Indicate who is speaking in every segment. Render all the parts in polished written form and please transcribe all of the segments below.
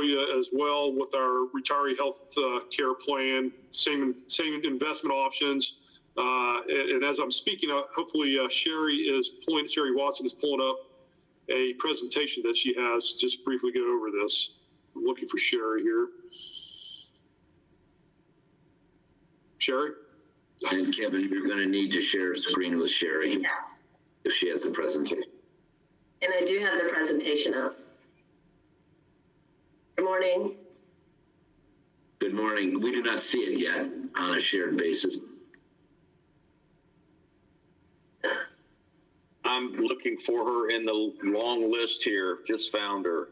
Speaker 1: as well with our retiree health care plan, same investment options. And as I'm speaking, hopefully Sherry Watson is pulling up a presentation that she has. Just briefly go over this. I'm looking for Sherry here. Sherry?
Speaker 2: And Kevin, you're going to need to share a screen with Sherry.
Speaker 3: Yes.
Speaker 2: If she has the presentation.
Speaker 3: And I do have the presentation up. Good morning.
Speaker 2: Good morning. We do not see it yet on a shared basis.
Speaker 4: I'm looking for her in the long list here. Just found her.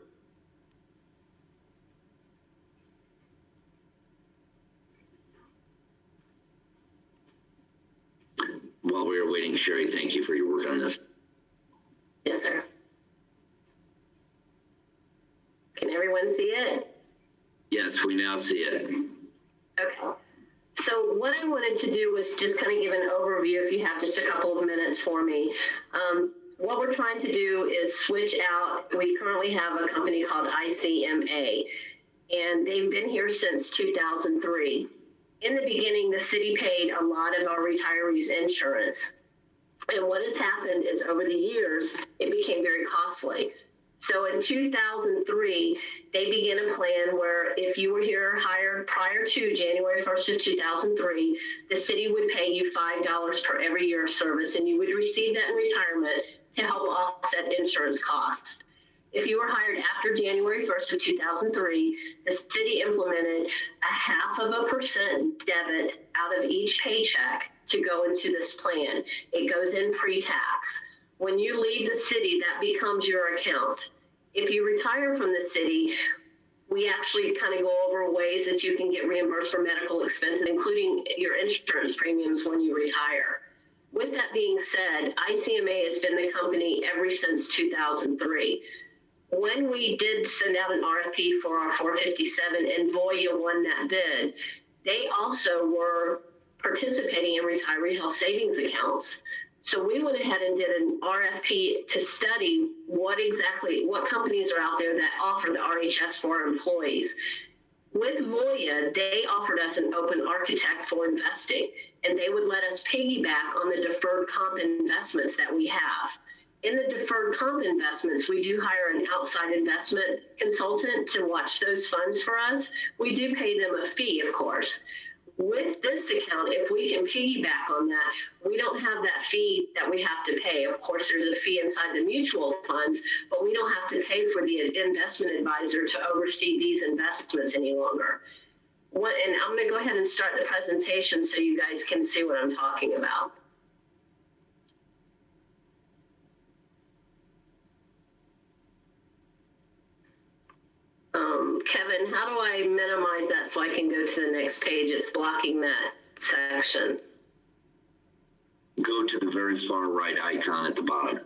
Speaker 2: While we are waiting, Sherry, thank you for your work on this.
Speaker 3: Yes, sir. Can everyone see it?
Speaker 2: Yes, we now see it.
Speaker 3: Okay. So what I wanted to do was just kind of give an overview, if you have just a couple of minutes for me. What we're trying to do is switch out. We currently have a company called ICMA, and they've been here since 2003. In the beginning, the city paid a lot of our retirees' insurance. And what has happened is over the years, it became very costly. So in 2003, they began a plan where if you were here hired prior to January 1st of 2003, the city would pay you $5 for every year of service, and you would receive that in retirement to help offset insurance costs. If you were hired after January 1st of 2003, the city implemented a 0.5% debit out of each paycheck to go into this plan. It goes in pre-tax. When you leave the city, that becomes your account. If you retire from the city, we actually kind of go over ways that you can get reimbursed for medical expenses, including your insurance premiums when you retire. With that being said, ICMA has been the company ever since 2003. When we did send out an RFP for our 457 and Voya won that bid, they also were participating in retiree health savings accounts. So we went ahead and did an RFP to study what companies are out there that offer the RHS for our employees. With Voya, they offered us an open architect for investing, and they would let us piggyback on the deferred comp investments that we have. In the deferred comp investments, we do hire an outside investment consultant to watch those funds for us. We do pay them a fee, of course. With this account, if we can piggyback on that, we don't have that fee that we have to pay. Of course, there's a fee inside the mutual funds, but we don't have to pay for the investment advisor to oversee these investments any longer. And I'm going to go ahead and start the presentation so you guys can see what I'm talking about. Kevin, how do I minimize that so I can go to the next page? It's blocking that section.
Speaker 2: Go to the very far right icon at the bottom.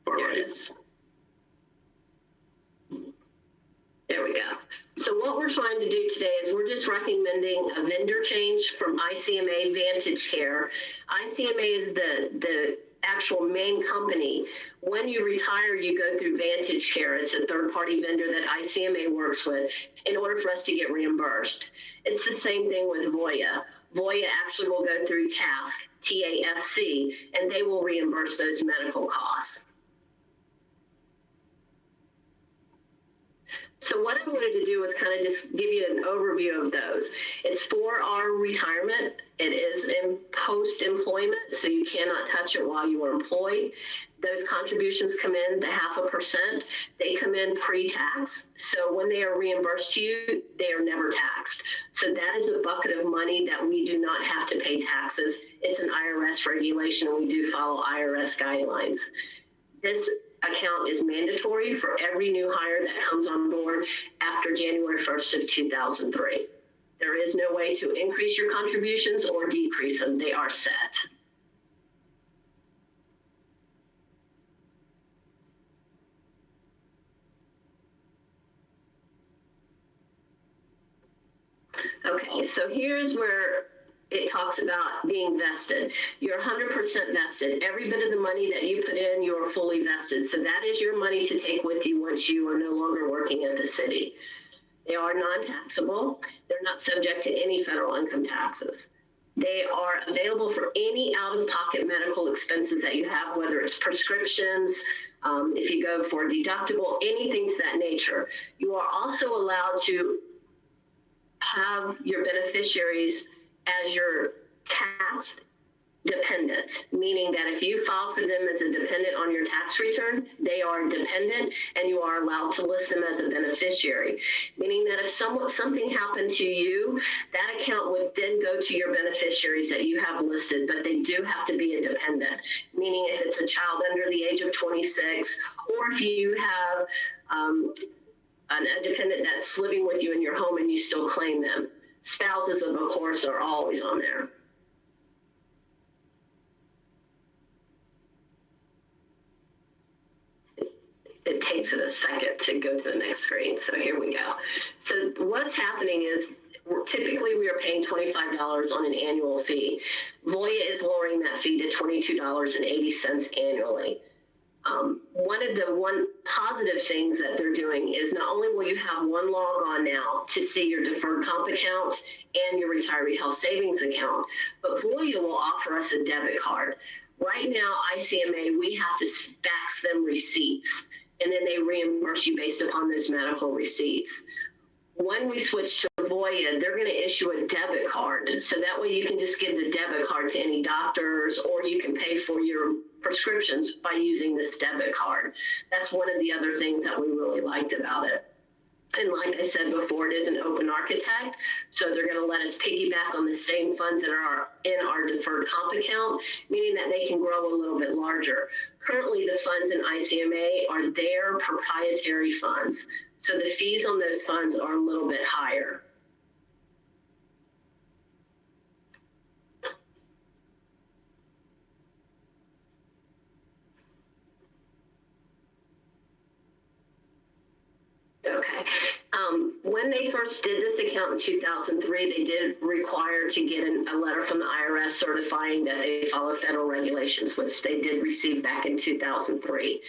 Speaker 2: Far
Speaker 3: There
Speaker 2: right.
Speaker 3: it is. There we go. So what we're trying to do today is we're just recommending a vendor change from ICMA Vantage Care. ICMA is the actual main company. When you retire, you go through Vantage Care. It's a third-party vendor that ICMA works with in order for us to get reimbursed. It's the same thing with Voya. Voya actually will go through TASC, TASC, and they will reimburse those medical costs. So what I wanted to do was kind of just give you an overview of those. It's for our retirement. It is in post-employment, so you cannot touch it while you are employed. Those contributions come in the 0.5%. They come in pre-tax. So when they are reimbursed to you, they are never taxed. So that is a bucket of money that we do not have to pay taxes. It's an IRS regulation, and we do follow IRS guidelines. This account is mandatory for every new hire that comes on board after January 1st of 2003. There is no way to increase your contributions or decrease them. They are set. Okay, so here's where it talks about being vested. You're 100% vested. Every bit of the money that you put in, you are fully vested. So that is your money to take with you once you are no longer working at the city. They are non-taxable. They're not subject to any federal income taxes. They are available for any out-of-pocket medical expenses that you have, whether it's prescriptions, if you go for a deductible, anything to that nature. You are also allowed to have your beneficiaries as your tax dependent, meaning that if you file for them as a dependent on your tax return, they are dependent and you are allowed to list them as a beneficiary, meaning that if something happened to you, that account would then go to your beneficiaries that you have listed, but they do have to be a dependent, meaning if it's a child under the age of 26, or if you have a dependent that's living with you in your home and you still claim them. Spouses, of course, are always on there. It takes it a second to go to the next screen. So here we go. So what's happening is typically we are paying $25 on an annual fee. Voya is lowering that fee to $22.80 annually. One positive things that they're doing is not only will you have one log on now to see your deferred comp account and your retiree health savings account, but Voya will offer us a debit card. Right now, ICMA, we have to fax them receipts, and then they reimburse you based upon those medical receipts. When we switch to Voya, they're going to issue a debit card. So that way you can just give the debit card to any doctors, or you can pay for your prescriptions by using this debit card. That's one of the other things that we really liked about it. And like I said before, it is an open architect, so they're going to let us piggyback on the same funds that are in our deferred comp account, meaning that they can grow a little bit larger. Currently, the funds in ICMA are their proprietary funds, so the fees on those funds are a little bit higher. Okay. When they first did this account in 2003, they did require to get a letter from the IRS certifying that they follow federal regulations, which they did receive back in 2003.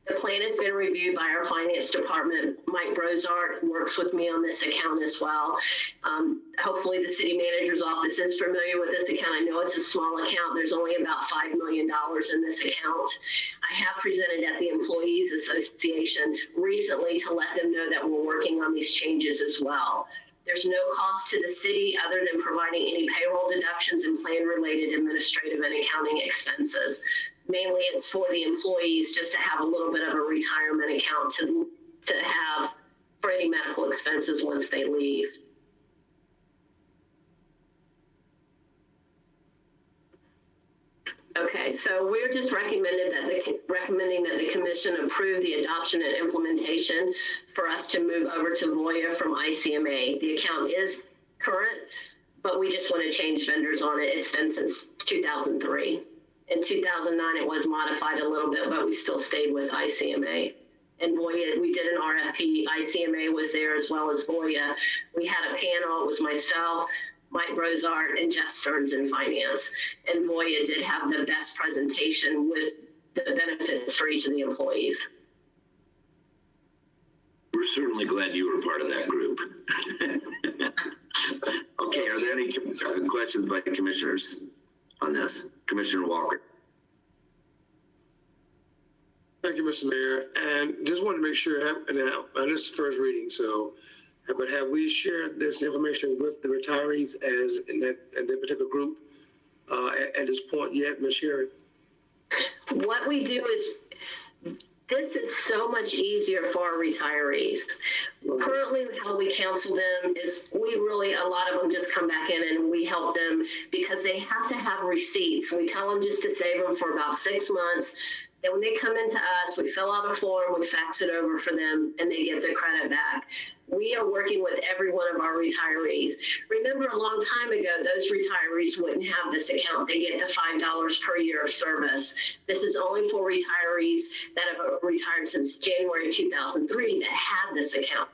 Speaker 3: The plan has been reviewed by our finance department. Mike Brozart works with me on this account as well. Hopefully the city manager's office is familiar with this account. I know it's a small account. There's only about $5 million in this account. I have presented at the Employees Association recently to let them know that we're working on these changes as well. There's no cost to the city other than providing any payroll deductions and plan-related administrative and accounting expenses. Mainly it's for the employees just to have a little bit of a retirement account to have for any medical expenses once they leave. Okay, so we're just recommending that the commission approve the adoption and implementation for us to move over to Voya from ICMA. The account is current, but we just want to change vendors on it. It's been since 2003. In 2009, it was modified a little bit, but we still stayed with ICMA. And Voya, we did an RFP. ICMA was there as well as Voya. We had a panel. It was myself, Mike Brozart, and Jeff Stearns in finance. And Voya did have the best presentation with the benefits for each of the employees.
Speaker 2: We're certainly glad you were part of that group. Okay, are there any questions by commissioners on this? Commissioner Walker.
Speaker 5: Thank you, Mr. Mayor. And just wanted to make sure, and this is the first reading, so, but have we shared this information with the retirees as in that particular group at this point yet, Ms. Sherry?
Speaker 3: What we do is, this is so much easier for our retirees. Currently, how we counsel them is a lot of them just come back in and we help them because they have to have receipts. We tell them just to save them for about 6 months. Then when they come into us, we fill out a form, we fax it over for them, and they get their credit back. We are working with every one of our retirees. Remember, a long time ago, those retirees wouldn't have this account. They get the $5 per year of service. This is only for retirees that have retired since January 2003 that had this account.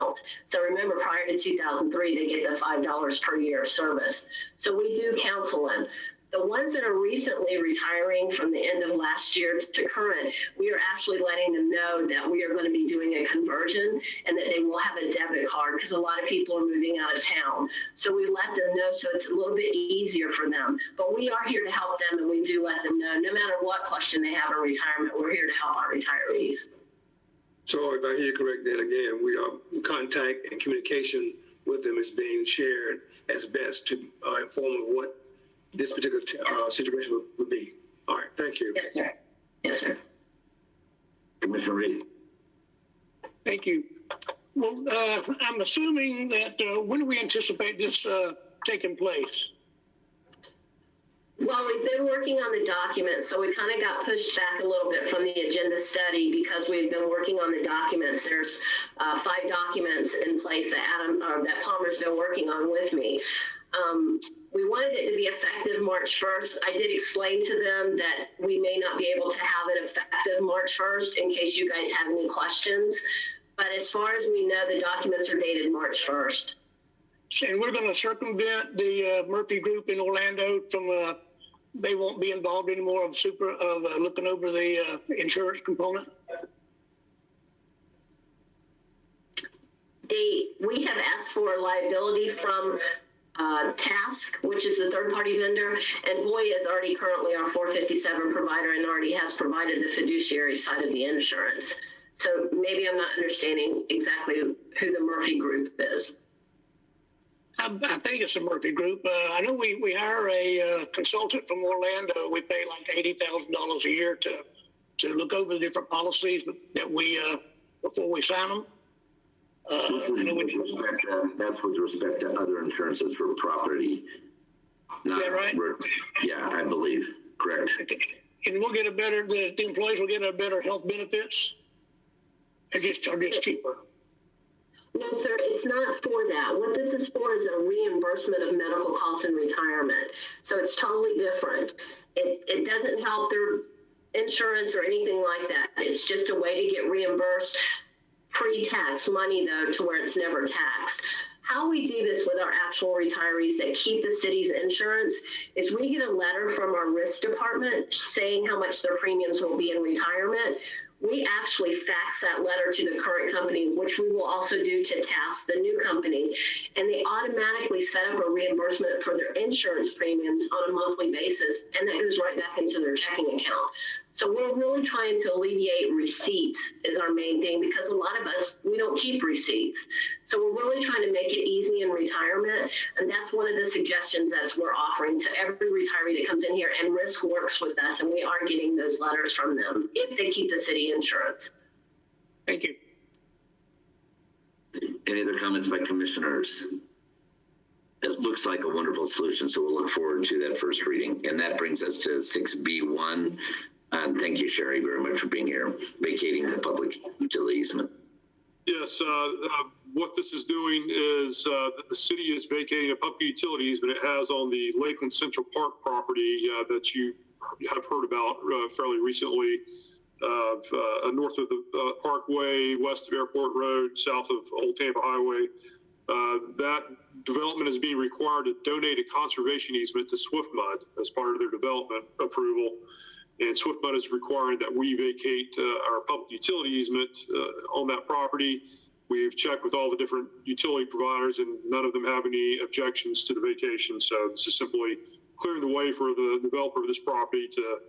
Speaker 3: So remember, prior to 2003, they get the $5 per year of service. So we do counsel them. The ones that are recently retiring from the end of last year to current, we are actually letting them know that we are going to be doing a conversion and that they will have a debit card because a lot of people are moving out of town. So we let them know so it's a little bit easier for them. But we are here to help them, and we do let them know no matter what question they have in retirement, we're here to help our retirees.
Speaker 5: So if I hear you correct, then again, we are contact and communication with them is being shared as best to inform of what this particular situation would be. All right, thank you.
Speaker 3: Yes, sir. Yes, sir.
Speaker 2: Commissioner Reed.
Speaker 6: Thank you. Well, I'm assuming that when do we anticipate this taking place?
Speaker 3: Well, we've been working on the document, so we kind of got pushed back a little bit from the agenda study because we've been working on the documents. There's 5 documents in place that that Palmer's been working on with me. We wanted it to be effective March 1st. I did explain to them that we may not be able to have it effective March 1st in case you guys have any questions. But as far as we know, the documents are dated March 1st.
Speaker 6: And we're going to circumvent the Murphy Group in Orlando from they won't be involved anymore of looking over the insurance component.
Speaker 3: We have asked for liability from Task, which is the third-party vendor, and Voya is already currently our 457 provider and already has provided the fiduciary side of the insurance. So maybe I'm not understanding exactly who the Murphy Group is.
Speaker 6: I think it's the Murphy Group. I know we hire a consultant from Orlando. We pay like $80,000 a year to look over the different policies that we before we sign them.
Speaker 2: That's with respect to other insurances for property.
Speaker 6: Is that right?
Speaker 2: Yeah, I believe. Correct.
Speaker 6: And we'll get the employees will get a better health benefits. They're just cheaper.
Speaker 3: No, sir, it's not for that. What this is for is a reimbursement of medical costs in retirement. So it's totally different. It doesn't help their insurance or anything like that. It's just a way to get reimbursed pre-tax money, though, to where it's never taxed. How we do this with our actual retirees that keep the city's insurance is we get a letter from our risk department saying how much their premiums will be in retirement. We actually fax that letter to the current company, which we will also do to Task, the new company, and they automatically set up a reimbursement for their insurance premiums on a monthly basis, and that goes right back into their checking account. So we're really trying to alleviate receipts is our main thing, because a lot of us, we don't keep receipts. So we're really trying to make it easy in retirement, and that's one of the suggestions that we're offering to every retiree that comes in here, and Risk works with us, and we are getting those letters from them if they keep the city insurance.
Speaker 6: Thank you.
Speaker 2: Any other comments by commissioners? It looks like a wonderful solution, so we'll look forward to that first reading. And that brings us to 6B1. And thank you, Sherry, very much for being here, vacating the public utility easement.
Speaker 1: Yes, what this is doing is the city is vacating a public utilities, but it has on the Lakeland Central Park property that you have heard about fairly recently, north of the Parkway, west of Airport Road, south of Old Tampa Highway. That development is being required to donate a conservation easement to SwiftMud as part of their development approval. And SwiftMud is requiring that we vacate our public utility easement on that property. We've checked with all the different utility providers, and none of them have any objections to the vacation. So this is simply clearing the way for the developer of this property to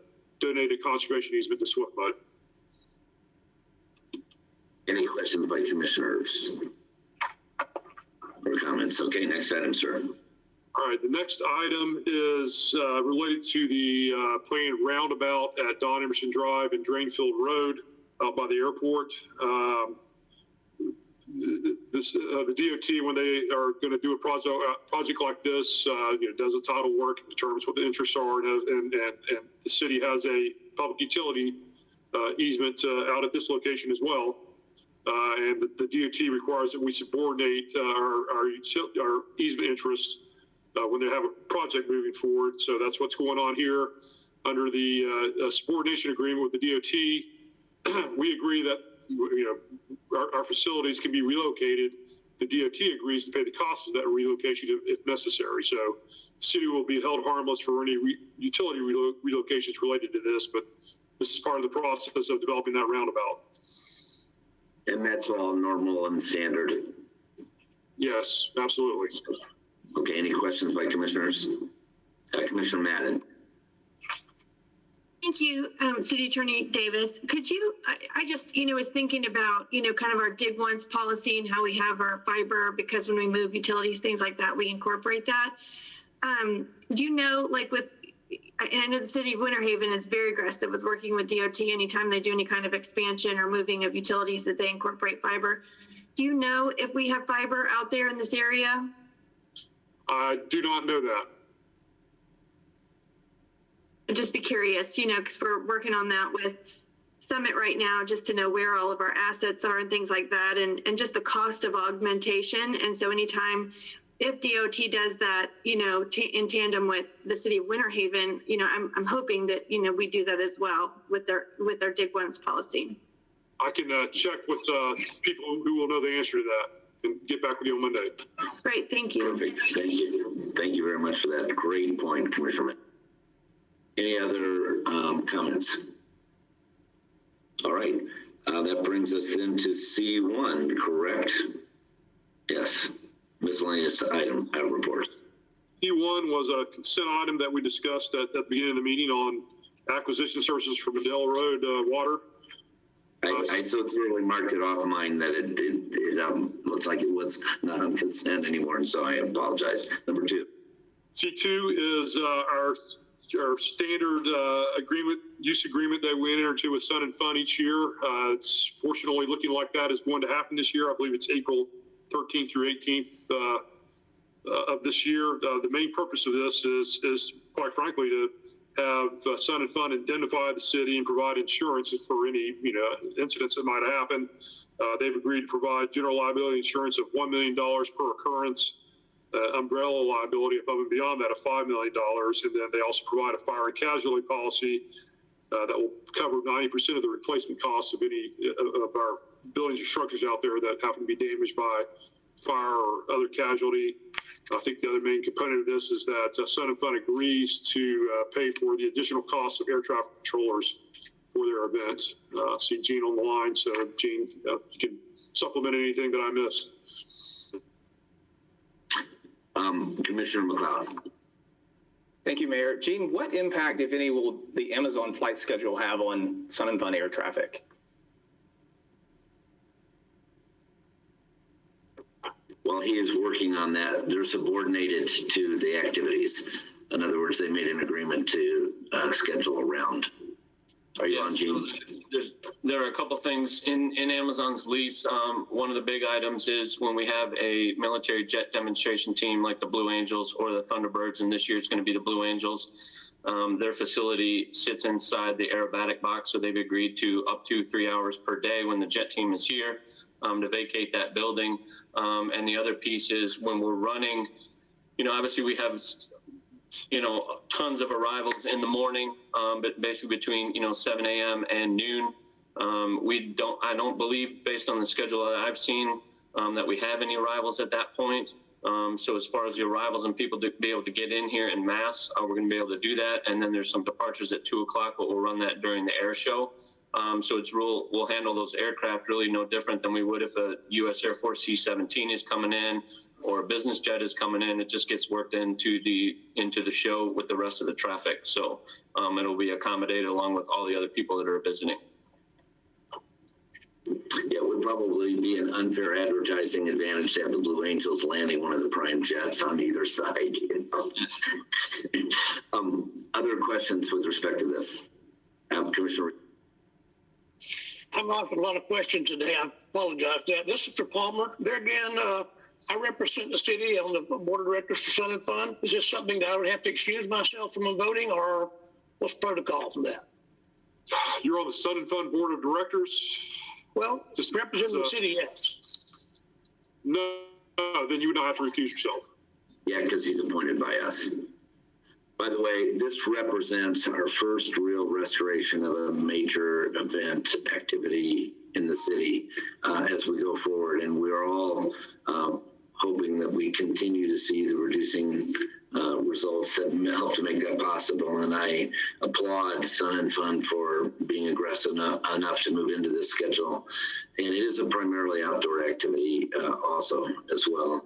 Speaker 1: donate a conservation easement to SwiftMud.
Speaker 2: Any questions by commissioners or comments? Okay, next item, sir.
Speaker 1: All right, the next item is related to the planned roundabout at Don Emerson Drive and Drainfield Road out by the airport. The DOT, when they are going to do a project like this, does a title work and determines what the interests are, and the city has a public utility easement out at this location as well. And the DOT requires that we subordinate our easement interests when they have a project moving forward. So that's what's going on here. Under the subordination agreement with the DOT, we agree that our facilities can be relocated. The DOT agrees to pay the cost of that relocation if necessary. So city will be held harmless for any utility relocations related to this, but this is part of the process of developing that roundabout.
Speaker 2: And that's all normal and standard.
Speaker 1: Yes, absolutely.
Speaker 2: Okay, any questions by commissioners? Commissioner Madden.
Speaker 7: Thank you, City Attorney Davis. Could you, I just, was thinking about, kind of our dig once policy and how we have our fiber, because when we move utilities, things like that, we incorporate that. Do you know, like and I know the city of Winter Haven is very aggressive with working with DOT anytime they do any kind of expansion or moving of utilities that they incorporate fiber. Do you know if we have fiber out there in this area?
Speaker 1: I do not know that.
Speaker 7: I'd just be curious, because we're working on that with Summit right now, just to know where all of our assets are and things like that, and just the cost of augmentation. And so anytime, if DOT does that, in tandem with the city of Winter Haven, I'm hoping that, we do that as well with our dig once policy.
Speaker 1: I can check with people who will know the answer to that and get back with you on Monday.
Speaker 7: Great, thank you.
Speaker 2: Perfect, thank you. Thank you very much for that. Great point, Commissioner. Any other comments? All right, that brings us then to C1, correct? Yes, miscellaneous item report.
Speaker 1: E1 was a consent item that we discussed at the beginning of the meeting on acquisition services for Medell Road water.
Speaker 2: I so thoroughly marked it off mine that it looked like it was not on consent anymore, and so I apologize. Number 2.
Speaker 1: C2 is our standard use agreement that we enter into with Sun and Fun each year. It's fortunately looking like that is going to happen this year. I believe it's April 13th through 18th of this year. The main purpose of this is quite frankly to have Sun and Fun indemnify the city and provide insurance for any incidents that might happen. They've agreed to provide general liability insurance of $1 million per occurrence. Umbrella liability above and beyond that of $5 million. And then they also provide a fire and casualty policy that will cover 90% of the replacement costs of any of our buildings or structures out there that happen to be damaged by fire or other casualty. I think the other main component of this is that Sun and Fun agrees to pay for the additional costs of air traffic controllers for their events. I see Gene on the line, so Gene, you can supplement anything that I missed.
Speaker 2: Commissioner McLeod.
Speaker 8: Thank you, Mayor. Gene, what impact, if any, will the Amazon flight schedule have on Sun and Fun air traffic?
Speaker 2: While he is working on that, they're subordinated to the activities. In other words, they made an agreement to schedule a round. Are you on, Gene?
Speaker 9: There are a couple things in Amazon's lease. One of the big items is when we have a military jet demonstration team like the Blue Angels or the Thunderbirds, and this year it's going to be the Blue Angels. Their facility sits inside the aerobatic box, so they've agreed to up to 3 hours per day when the jet team is here to vacate that building. And the other piece is when we're running, obviously we have tons of arrivals in the morning, but basically between 7 a.m. and noon. I don't believe, based on the schedule that I've seen, that we have any arrivals at that point. So as far as the arrivals and people to be able to get in here en masse, we're going to be able to do that. And then there's some departures at 2 o'clock, but we'll run that during the air show. So we'll handle those aircraft really no different than we would if a U.S. Air Force C-17 is coming in or a business jet is coming in. It just gets worked into the show with the rest of the traffic. So it'll be accommodated along with all the other people that are visiting.
Speaker 2: Yeah, it would probably be an unfair advertising advantage to have the Blue Angels landing one of the prime jets on either side. Other questions with respect to this? Commissioner.
Speaker 6: I'm asking a lot of questions today. I apologize for that. This is for Palmer. There again, I represent the city on the board of directors for Sun and Fun. Is this something that I would have to excuse myself from voting, or what's protocol for that?
Speaker 1: You're on the Sun and Fun board of directors?
Speaker 6: Well, just representing the city, yes.
Speaker 1: No, then you would not have to recuse yourself.
Speaker 2: Yeah, because he's appointed by us. By the way, this represents our first real restoration of a major event activity in the city as we go forward. And we're all hoping that we continue to see the reducing results that helped to make that possible. And I applaud Sun and Fun for being aggressive enough to move into this schedule. And it is a primarily outdoor activity also as well.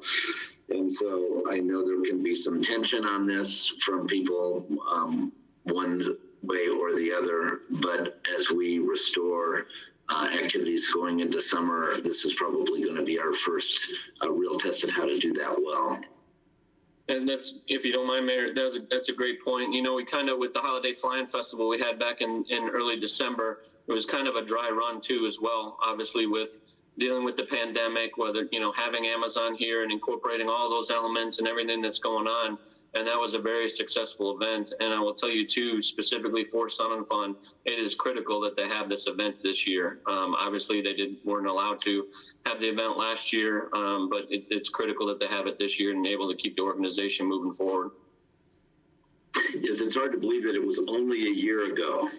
Speaker 2: And so I know there can be some tension on this from people one way or the other, but as we restore activities going into summer, this is probably going to be our first real test of how to do that well.
Speaker 9: And that's, if you don't mind, Mayor, that's a great point. You know, we kind of, with the Holiday Flying Festival we had back in early December, it was kind of a dry run too as well, obviously with dealing with the pandemic, whether, you know, having Amazon here and incorporating all those elements and everything that's going on. And that was a very successful event. And I will tell you too, specifically for Sun and Fun, it is critical that they have this event this year. Obviously they weren't allowed to have the event last year, but it's critical that they have it this year and able to keep the organization moving forward.
Speaker 2: Yes, it's hard to believe that it was only a year ago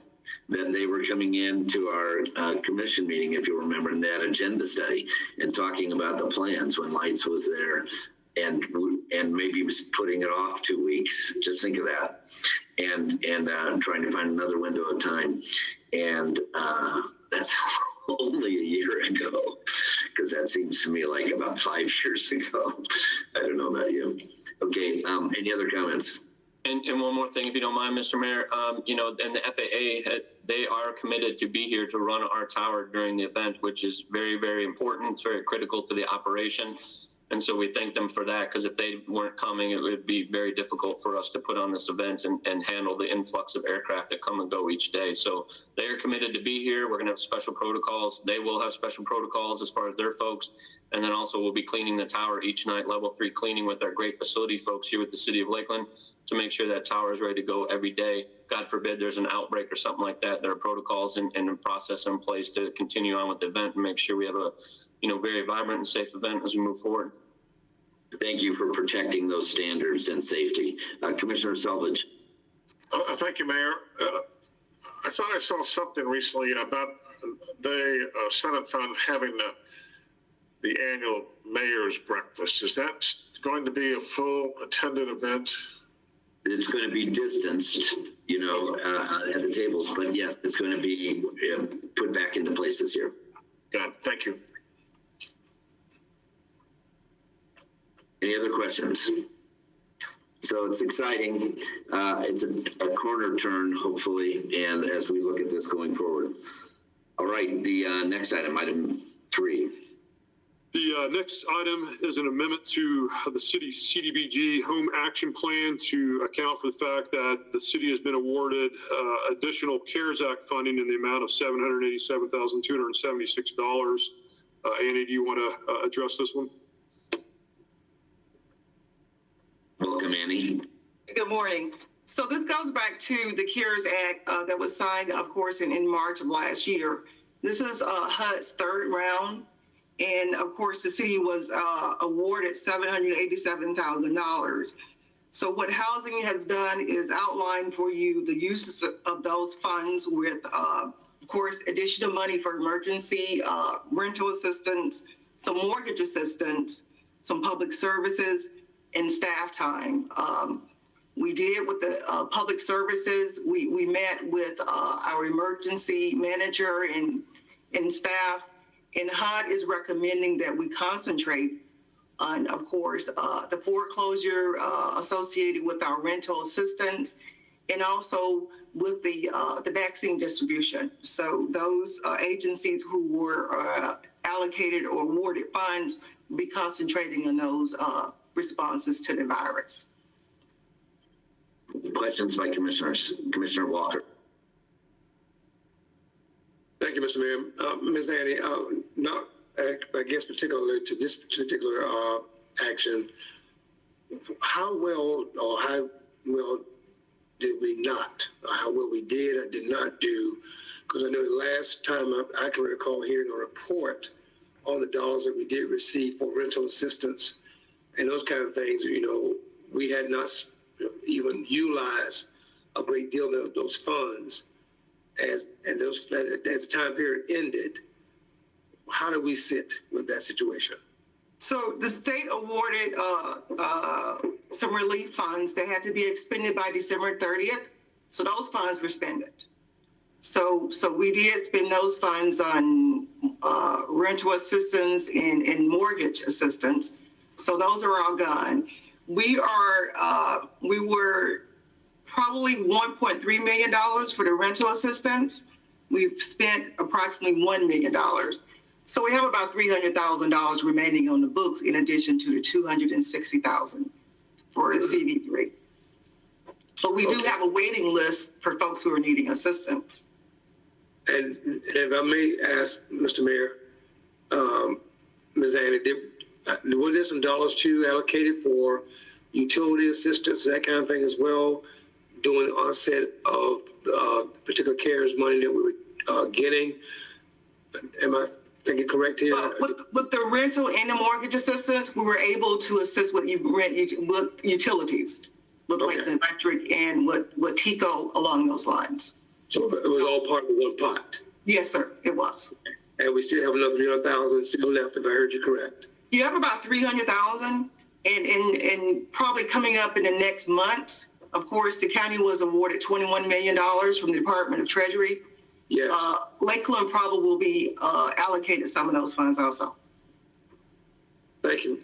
Speaker 2: that they were coming into our commission meeting, if you remember, in that agenda study and talking about the plans when Lights was there. And maybe was putting it off 2 weeks. Just think of that, and trying to find another window of time, and that's only a year ago, because that seems to me like about 5 years ago. I don't know about you. Okay. Any other comments?
Speaker 9: And one more thing, if you don't mind, Mr. Mayor, you know, and the FAA, they are committed to be here to run our tower during the event, which is very, very important. It's very critical to the operation. And so we thank them for that, because if they weren't coming, it would be very difficult for us to put on this event and handle the influx of aircraft that come and go each day. So they are committed to be here. We're going to have special protocols. They will have special protocols as far as their folks. And then also we'll be cleaning the tower each night, level 3 cleaning with our great facility folks here with the city of Lakeland to make sure that tower is ready to go every day. God forbid there's an outbreak or something like that. There are protocols and a process in place to continue on with the event and make sure we have a, you know, very vibrant and safe event as we move forward.
Speaker 2: Thank you for protecting those standards and safety. Commissioner Selvage.
Speaker 10: Thank you, Mayor. I thought I saw something recently about the Sun and Fun having the annual mayor's breakfast. Is that going to be a full attended event?
Speaker 2: It's going to be distanced, you know, at the tables, but yes, it's going to be put back into place this year.
Speaker 10: Good. Thank you.
Speaker 2: Any other questions? So it's exciting. It's a corner turn, hopefully, and as we look at this going forward. All right, the next item, item 3.
Speaker 1: The next item is an amendment to the city's CDBG home action plan to account for the fact that the city has been awarded additional CARES Act funding in the amount of $787,276. Annie, do you want to address this one?
Speaker 2: Welcome, Annie.
Speaker 11: Good morning. So this goes back to the CARES Act that was signed, of course, in March of last year. This is HUD's third round. And of course, the city was awarded $787,000. So what housing has done is outline for you the uses of those funds with, of course, additional money for emergency rental assistance, some mortgage assistance, some public services, and staff time. We did with the public services. We met with our emergency manager and staff, and HUD is recommending that we concentrate on, of course, the foreclosure associated with our rental assistance, and also with the vaccine distribution. So those agencies who were allocated or awarded funds will be concentrating on those responses to the virus.
Speaker 2: Questions by commissioners? Commissioner Walker.
Speaker 5: Thank you, Mr. Mayor. Ms. Annie, not, I guess, particularly to this particular action, how well or how well did we not, or how well we did or did not do? Because I know the last time I can recall hearing a report on the dollars that we did receive for rental assistance and those kind of things, you know, we had not even utilized a great deal of those funds as the time period ended. How do we sit with that situation?
Speaker 11: So the state awarded some relief funds that had to be expended by December 30th. So those funds were spent. So we did spend those funds on rental assistance and mortgage assistance. So those are all gone. We were probably $1.3 million for the rental assistance. We've spent approximately $1 million. So we have about $300,000 remaining on the books in addition to the $260,000 for CV3. But we do have a waiting list for folks who are needing assistance.
Speaker 5: And if I may ask, Mr. Mayor, Ms. Annie, were there some dollars too allocated for utility assistance, that kind of thing as well, during the onset of the particular CARES money that we were getting? Am I thinking correct here?
Speaker 11: With the rental and the mortgage assistance, we were able to assist with utilities, with like the electric and with TECO along those lines.
Speaker 5: So it was all part of one pot?
Speaker 11: Yes, sir, it was.
Speaker 5: And we still have another 300,000 still left, if I heard you correct?
Speaker 11: You have about 300,000 and probably coming up in the next month. Of course, the county was awarded $21 million from the Department of Treasury.
Speaker 5: Yes.
Speaker 11: Lakeland probably will be allocated some of those funds also.
Speaker 5: Thank you.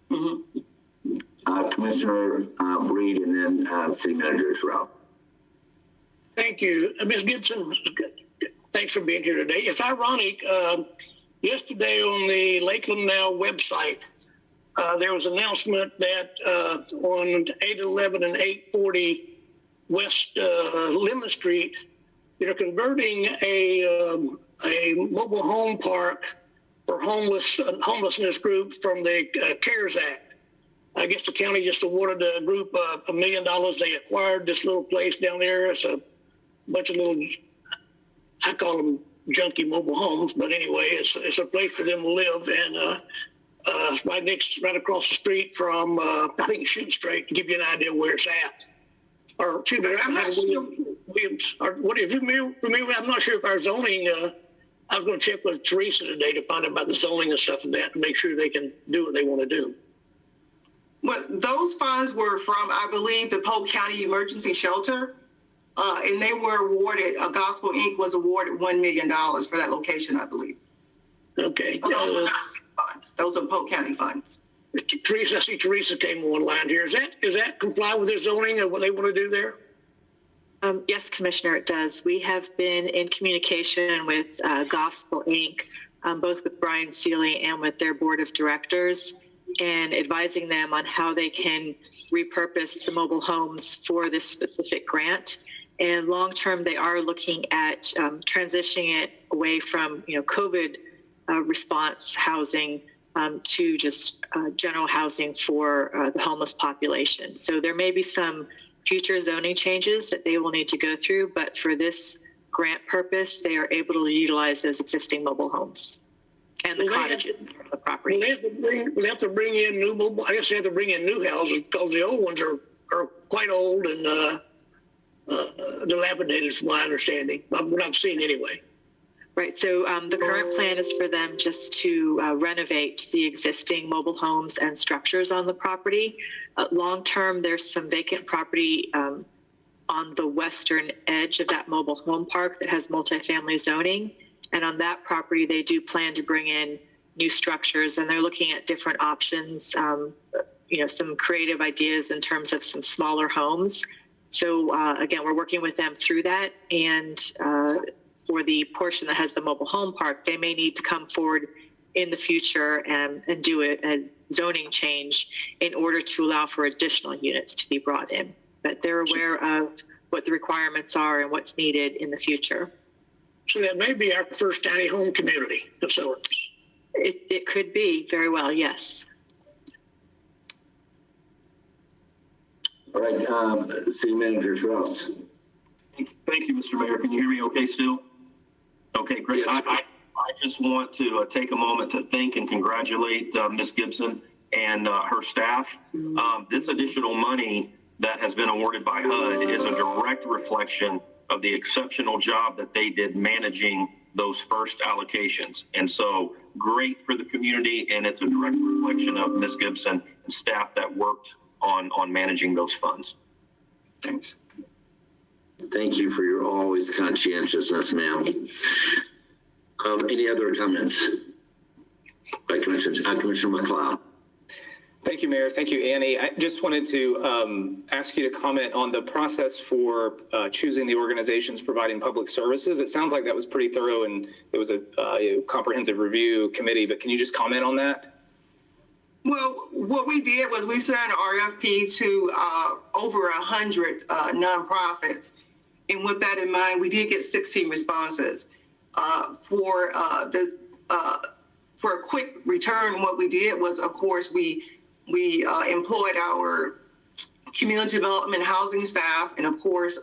Speaker 11: Mm-hmm.
Speaker 2: Commissioner Reed, and then City Manager Shroud.
Speaker 6: Thank you. Ms. Gibson, thanks for being here today. It's ironic, yesterday on the Lakeland Now website, there was an announcement that on 811 and 840 West Lemon Street, they're converting a mobile home park for homelessness group from the CARES Act. I guess the county just awarded a group $1 million. They acquired this little place down there. It's a bunch of little, I call them junky mobile homes, but anyway, it's a place for them to live, and right across the street from I think Shoup Street, to give you an idea where it's at. Or excuse me, I'm not sure. Williams, or what if you familiar? I'm not sure if our zoning. I was going to check with Teresa today to find out about the zoning and stuff of that, to make sure they can do what they want to do.
Speaker 11: Well, those funds were from, I believe, the Polk County Emergency Shelter. And they were awarded, Gospel Inc. was awarded $1 million for that location, I believe.
Speaker 6: Okay.
Speaker 11: So those are not funds. Those are Polk County funds.
Speaker 6: Teresa, I see Teresa came online here. Is that comply with their zoning and what they want to do there?
Speaker 12: Yes, Commissioner, it does. We have been in communication with Gospel Inc., both with Brian Seeley and with their board of directors, and advising them on how they can repurpose the mobile homes for this specific grant. And long-term, they are looking at transitioning it away from, COVID response housing to just general housing for the homeless population. So there may be some future zoning changes that they will need to go through, but for this grant purpose, they are able to utilize those existing mobile homes and the cottages on the property.
Speaker 6: Will they have to bring in new mobile? I guess they have to bring in new houses because the old ones are quite old and dilapidated, from my understanding. What I've seen anyway.
Speaker 12: Right. So the current plan is for them just to renovate the existing mobile homes and structures on the property. Long term, there's some vacant property on the western edge of that mobile home park that has multifamily zoning. And on that property, they do plan to bring in new structures, and they're looking at different options, some creative ideas in terms of some smaller homes. So again, we're working with them through that. And for the portion that has the mobile home park, they may need to come forward in the future and do a zoning change in order to allow for additional units to be brought in. But they're aware of what the requirements are and what's needed in the future.
Speaker 6: So that may be our first tiny home community facilities.
Speaker 12: It could be very well, yes.
Speaker 2: All right, City Manager Strauss.
Speaker 13: Thank you, Mr. Mayor. Can you hear me okay still? Okay, great.
Speaker 5: Yes,
Speaker 13: I just want to take a moment to thank and congratulate Ms. Gibson and her staff. This additional money that has been awarded by HUD is a direct reflection of the exceptional job that they did managing those first allocations. And so great for the community, and it's a direct reflection of Ms. Gibson and staff that worked on managing those funds.
Speaker 11: Thanks.
Speaker 2: Thank you for your always conscientiousness, ma'am. Any other comments? By Commissioner McLeod.
Speaker 8: Thank you, Mayor. Thank you, Annie. I just wanted to ask you to comment on the process for choosing the organizations providing public services. It sounds like that was pretty thorough and it was a comprehensive review committee, but can you just comment on that?
Speaker 11: Well, what we did was we sent an RFP to over 100 nonprofits. And with that in mind, we did get 16 responses. For a quick return, what we did was, of course, we employed our community development housing staff and, of course,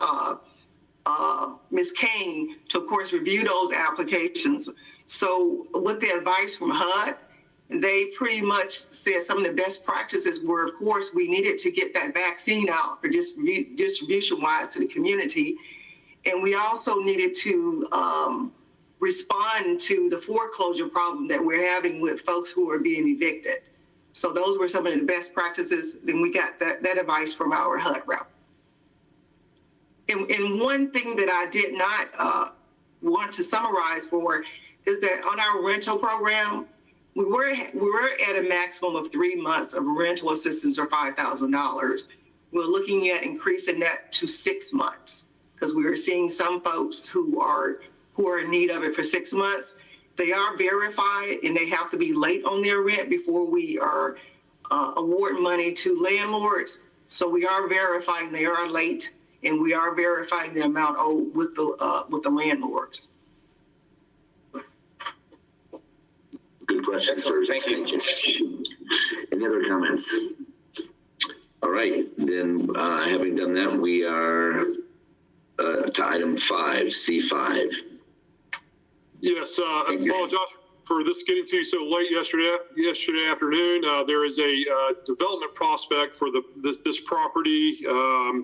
Speaker 11: Ms. Kane to, of course, review those applications. So with the advice from HUD, they pretty much said some of the best practices were, of course, we needed to get that vaccine out for distribution-wise to the community. And we also needed to respond to the foreclosure problem that we're having with folks who are being evicted. So those were some of the best practices. Then we got that advice from our HUD rep. And one thing that I did not want to summarize for is that on our rental program, we were at a maximum of 3 months of rental assistance or $5,000. We're looking at increasing that to 6 months because we were seeing some folks who are in need of it for 6 months. They are verified and they have to be late on their rent before we are awarding money to landlords. So we are verifying they are late and we are verifying the amount owed with the landlords.
Speaker 2: Good question, sir. Thank you. Any other comments? All right, then having done that, we are to item 5, C5.
Speaker 1: Yes, I apologize for this getting to you so late yesterday afternoon. There is a development prospect for this property. I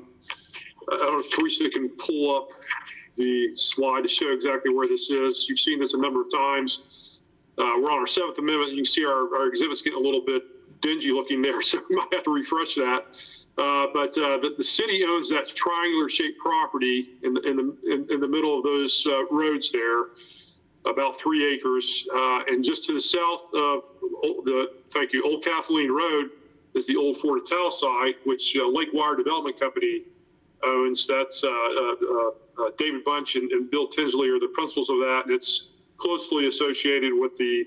Speaker 1: don't know if Teresa can pull up the slide to show exactly where this is. You've seen this a number of times. We're on our 7th Amendment. You can see our exhibit's getting a little bit dingy looking there, so we might have to refresh that. But the city owns that triangular shaped property in the middle of those roads there, about 3 acres. And just to the south of Old Kathleen Road is the old Fort Natal site, which Lakewire Development Company owns. That's David Bunch and Bill Tinsley are the principals of that. And it's closely associated with the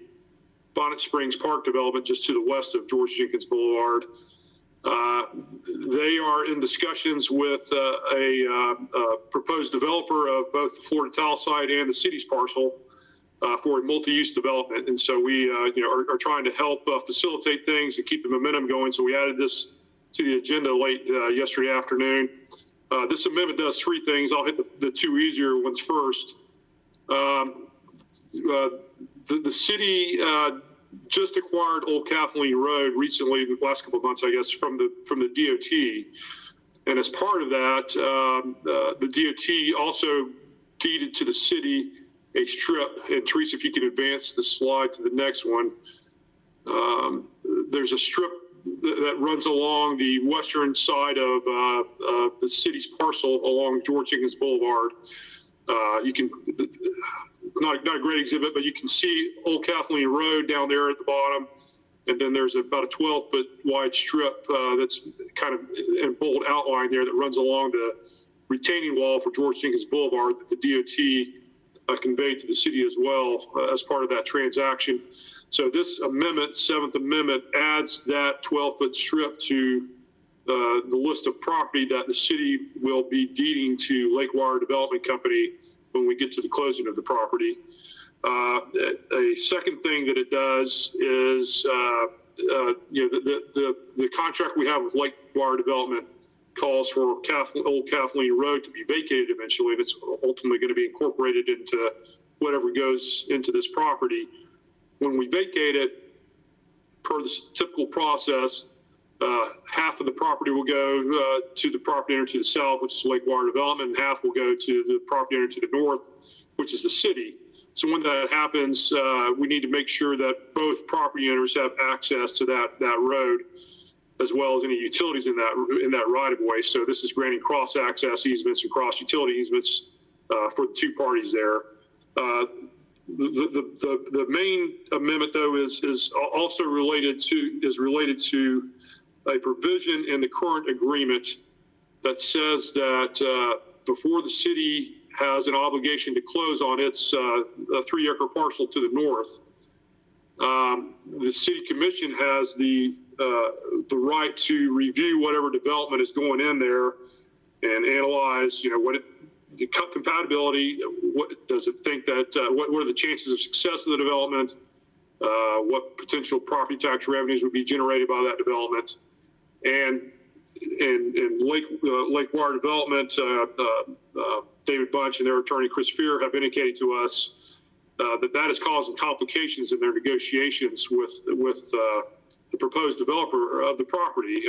Speaker 1: Bonnet Springs Park development just to the west of George Jenkins Boulevard. They are in discussions with a proposed developer of both the Fort Natal site and the city's parcel for a multi-use development. And so we are trying to help facilitate things and keep the momentum going. So we added this to the agenda late yesterday afternoon. This amendment does 3 things. I'll hit the 2 easier ones first. The city just acquired Old Kathleen Road recently, in the last couple of months, I guess, from the DOT. And as part of that, the DOT also deeded to the city a strip. And Teresa, if you could advance the slide to the next one. There's a strip that runs along the western side of the city's parcel along George Jenkins Boulevard. You can, not a great exhibit, but you can see Old Kathleen Road down there at the bottom. And then there's about a 12-foot wide strip that's kind of in bold outline there that runs along the retaining wall for George Jenkins Boulevard that the DOT conveyed to the city as well as part of that transaction. So this amendment, 7th Amendment, adds that 12-foot strip to the list of property that the city will be deeding to Lakewire Development Company when we get to the closing of the property. A second thing that it does is, the contract we have with Lakewire Development calls for Old Kathleen Road to be vacated eventually, and it's ultimately going to be incorporated into whatever goes into this property. When we vacate it, per the typical process, half of the property will go to the property owner to the south, which is Lakewire Development, and half will go to the property owner to the north, which is the city. So when that happens, we need to make sure that both property owners have access to that road. as well as any utilities in that right of way. So this is granting cross access easements and cross utility easements for the two parties there. The main amendment, though, is also related to a provision in the current agreement that says that before the city has an obligation to close on its 3-acre parcel to the north, the city commission has the right to review whatever development is going in there and analyze, the compatibility. What does it think that? What are the chances of success of the development? What potential property tax revenues would be generated by that development? And Lake Wire Development, David Bunch and their attorney Chris Fear have indicated to us that is causing complications in their negotiations with the proposed developer of the property.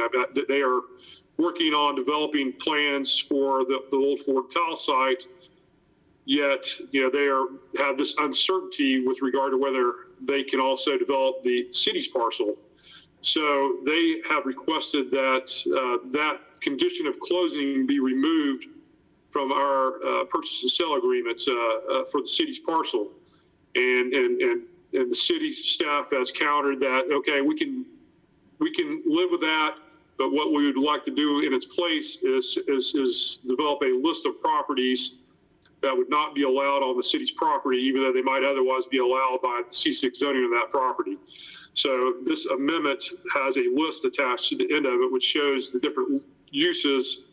Speaker 1: They are working on developing plans for the old Fort Towel site, yet they have this uncertainty with regard to whether they can also develop the city's parcel. So they have requested that that condition of closing be removed from our purchase and sale agreement for the city's parcel. And the city staff has countered that, okay, we can live with that, but what we would like to do in its place is develop a list of properties that would not be allowed on the city's property, even though they might otherwise be allowed by the C6 zoning of that property. So this amendment has a list attached to the end of it, which shows the different uses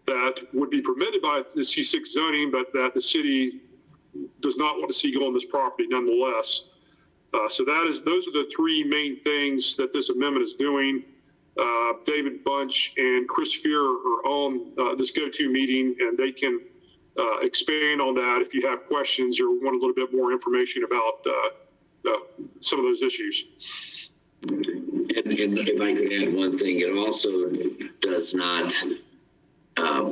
Speaker 1: that would be permitted by the C6 zoning, but that the city does not want to see go on this property nonetheless. So those are the three main things that this amendment is doing. David Bunch and Chris Fear are on this go-to meeting, and they can expand on that if you have questions or want a little bit more information about some of those issues.
Speaker 2: And if I could add one thing, it also does not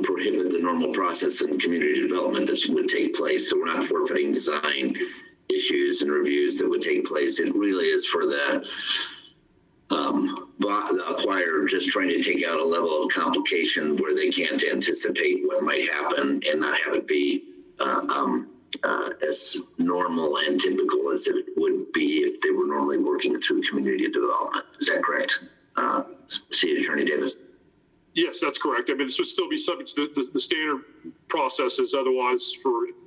Speaker 2: prohibit the normal process in community development that would take place. So we're not forfeiting design issues and reviews that would take place. It really is for the acquirer just trying to take out a level of complication where they can't anticipate what might happen and not have it be as normal and typical as it would be if they were normally working through community development. Is that correct, City Attorney Davis?
Speaker 1: Yes, that's correct. I mean, this would still be subject to the standard processes otherwise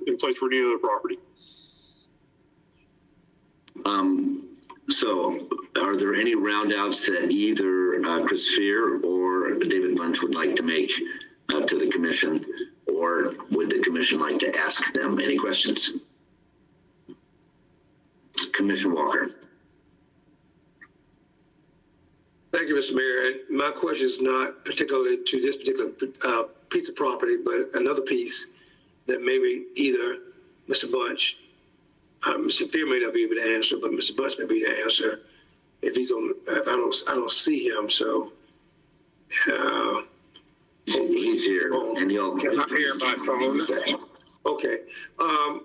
Speaker 1: in place for any other property.
Speaker 2: So are there any roundouts that either Chris Fear or David Bunch would like to make to the commission, or would the commission like to ask them any questions? Commissioner Walker.
Speaker 5: Thank you, Mr. Mayor. And my question is not particularly to this particular piece of property, but another piece that maybe either Mr. Bunch, Mr. Fear may not be able to answer, but Mr. Bunch may be able to answer if he's on. If I don't see him, so
Speaker 2: hopefully he's here, and he'll.
Speaker 5: I'm here by phone. Okay, I'm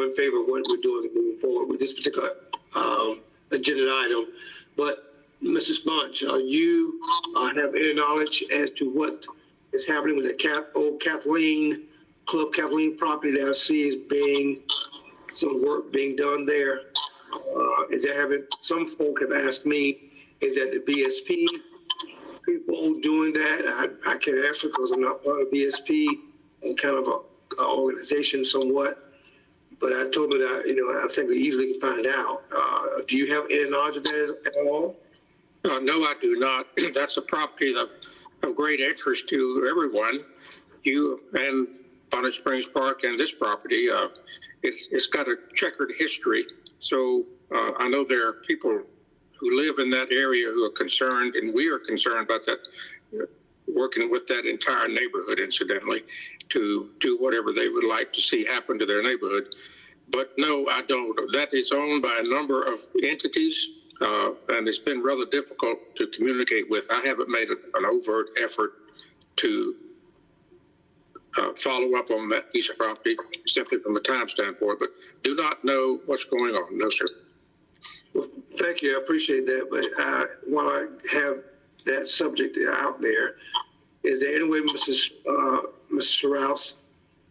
Speaker 5: in favor of what we're doing and moving forward with this particular agenda item. But Mrs. Bunch, you have any knowledge as to what is happening with the old Club Kathleen property that I see is being some work being done there? Is there having some folk have asked me, is that the BSP people doing that? I can't answer because I'm not part of BSP, kind of a organization somewhat. But I told her that, I think we easily can find out. Do you have any knowledge of that at all?
Speaker 14: No, I do not. That's a property of great interest to everyone. You and Bonnet Springs Park and this property, it's got a checkered history. So I know there are people who live in that area who are concerned, and we are concerned about that, working with that entire neighborhood, incidentally, to do whatever they would like to see happen to their neighborhood. But no, I don't. That is owned by a number of entities, and it's been rather difficult to communicate with. I haven't made an overt effort to follow up on that piece of property simply from a time standpoint, but do not know what's going on. No, sir.
Speaker 5: Well, thank you. I appreciate that. But while I have that subject out there, is there any way, Mrs. Rouse,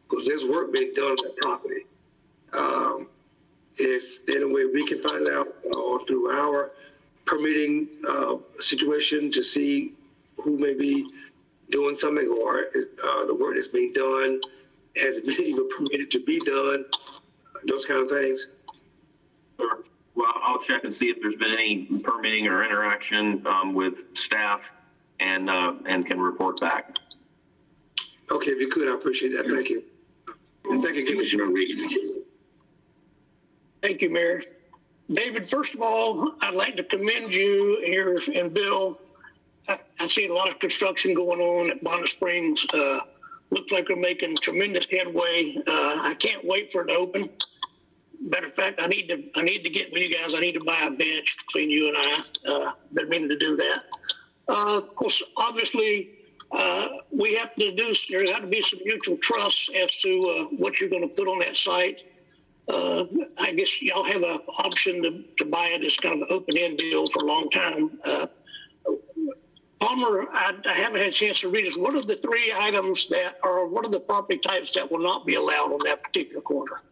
Speaker 5: because there's work being done on that property, is there any way we can find out or through our permitting situation to see who may be doing something, or is, the work that's being done has it been even permitted to be done, those kind of things?
Speaker 13: Sure. Well, I'll check and see if there's been any permitting or interaction with staff and can report back.
Speaker 5: Okay, if you could, I appreciate that. Thank you. And thank you,
Speaker 2: Commissioner Reed.
Speaker 6: Thank you, Mayor. David, first of all, I'd like to commend you here and Bill. I've seen a lot of construction going on at Bonnet Springs. Looks like they're making tremendous headway. I can't wait for it to open. Matter of fact, I need to get with you guys. I need to buy a bench between you and I. Been meaning to do that. Of course, obviously, we have to do. There have to be some mutual trust as to what you're going to put on that site. I guess y'all have an option to buy it as kind of an open-end deal for a long time. Palmer, I haven't had a chance to read it. What are the three items that are? What are the property types that will not be allowed on that particular corner?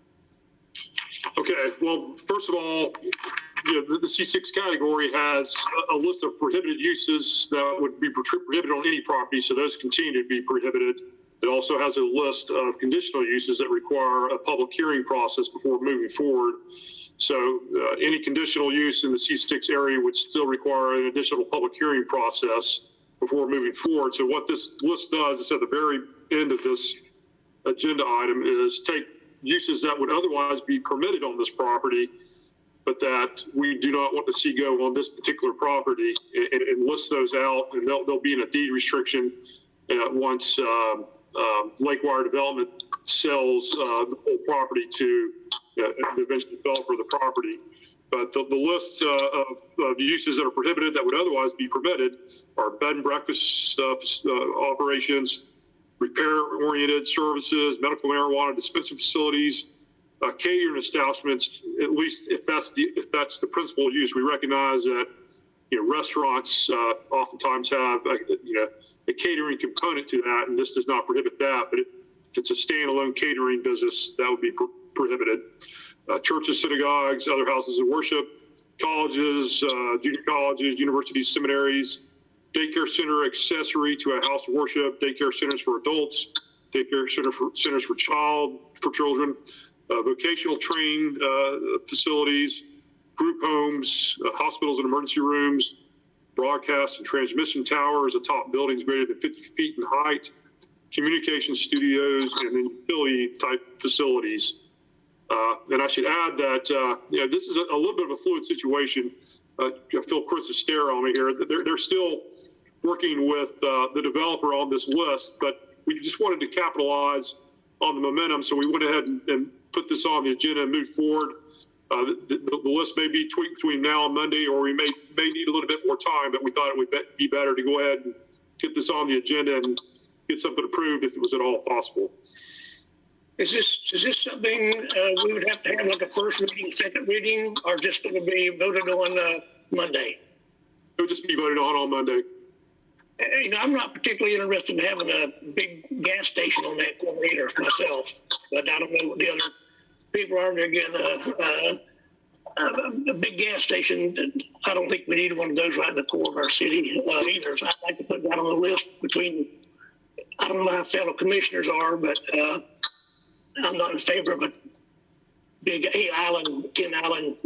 Speaker 1: Okay, well, first of all, the C6 category has a list of prohibited uses that would be prohibited on any property, so those continue to be prohibited. It also has a list of conditional uses that require a public hearing process before moving forward. So any conditional use in the C6 area would still require an additional public hearing process before moving forward. So what this list does is at the very end of this agenda item is take uses that would otherwise be permitted on this property, but that we do not want to see go on this particular property, and list those out, and they'll be in a deed restriction once Lakewire Development sells the whole property to the eventual developer of the property. But the list of uses that are prohibited that would otherwise be permitted are bed and breakfast operations, repair-oriented services, medical marijuana dispensing facilities, catering establishments. At least if that's the principal use, we recognize that restaurants oftentimes have a catering component to that, and this does not prohibit that. But if it's a standalone catering business, that would be prohibited. Churches, synagogues, other houses of worship, colleges, junior colleges, universities, seminaries, daycare center accessory to a house of worship, daycare centers for adults, daycare centers for children, vocational training facilities, group homes, hospitals and emergency rooms, broadcast and transmission towers atop buildings greater than 50 feet in height, communication studios, and then utility type facilities. And I should add that this is a little bit of a fluid situation. I feel Chris is staring on me here. They're still working with the developer on this list, but we just wanted to capitalize on the momentum, so we went ahead and put this on the agenda and moved forward. The list may be tweaked between now and Monday, or we may need a little bit more time, but we thought it would be better to go ahead and get this on the agenda and get something approved if it was at all possible.
Speaker 6: Is this something we would have to have like a first reading, second reading, or just going to be voted on Monday?
Speaker 1: It would just be voted on Monday.
Speaker 6: I'm not particularly interested in having a big gas station on that corner either myself, but I don't know what the other people are. They're getting a big gas station. I don't think we need one of those right in the core of our city either. So I'd like to put that on the list between, I don't know how fellow commissioners are, but I'm not in favor of a big 10 island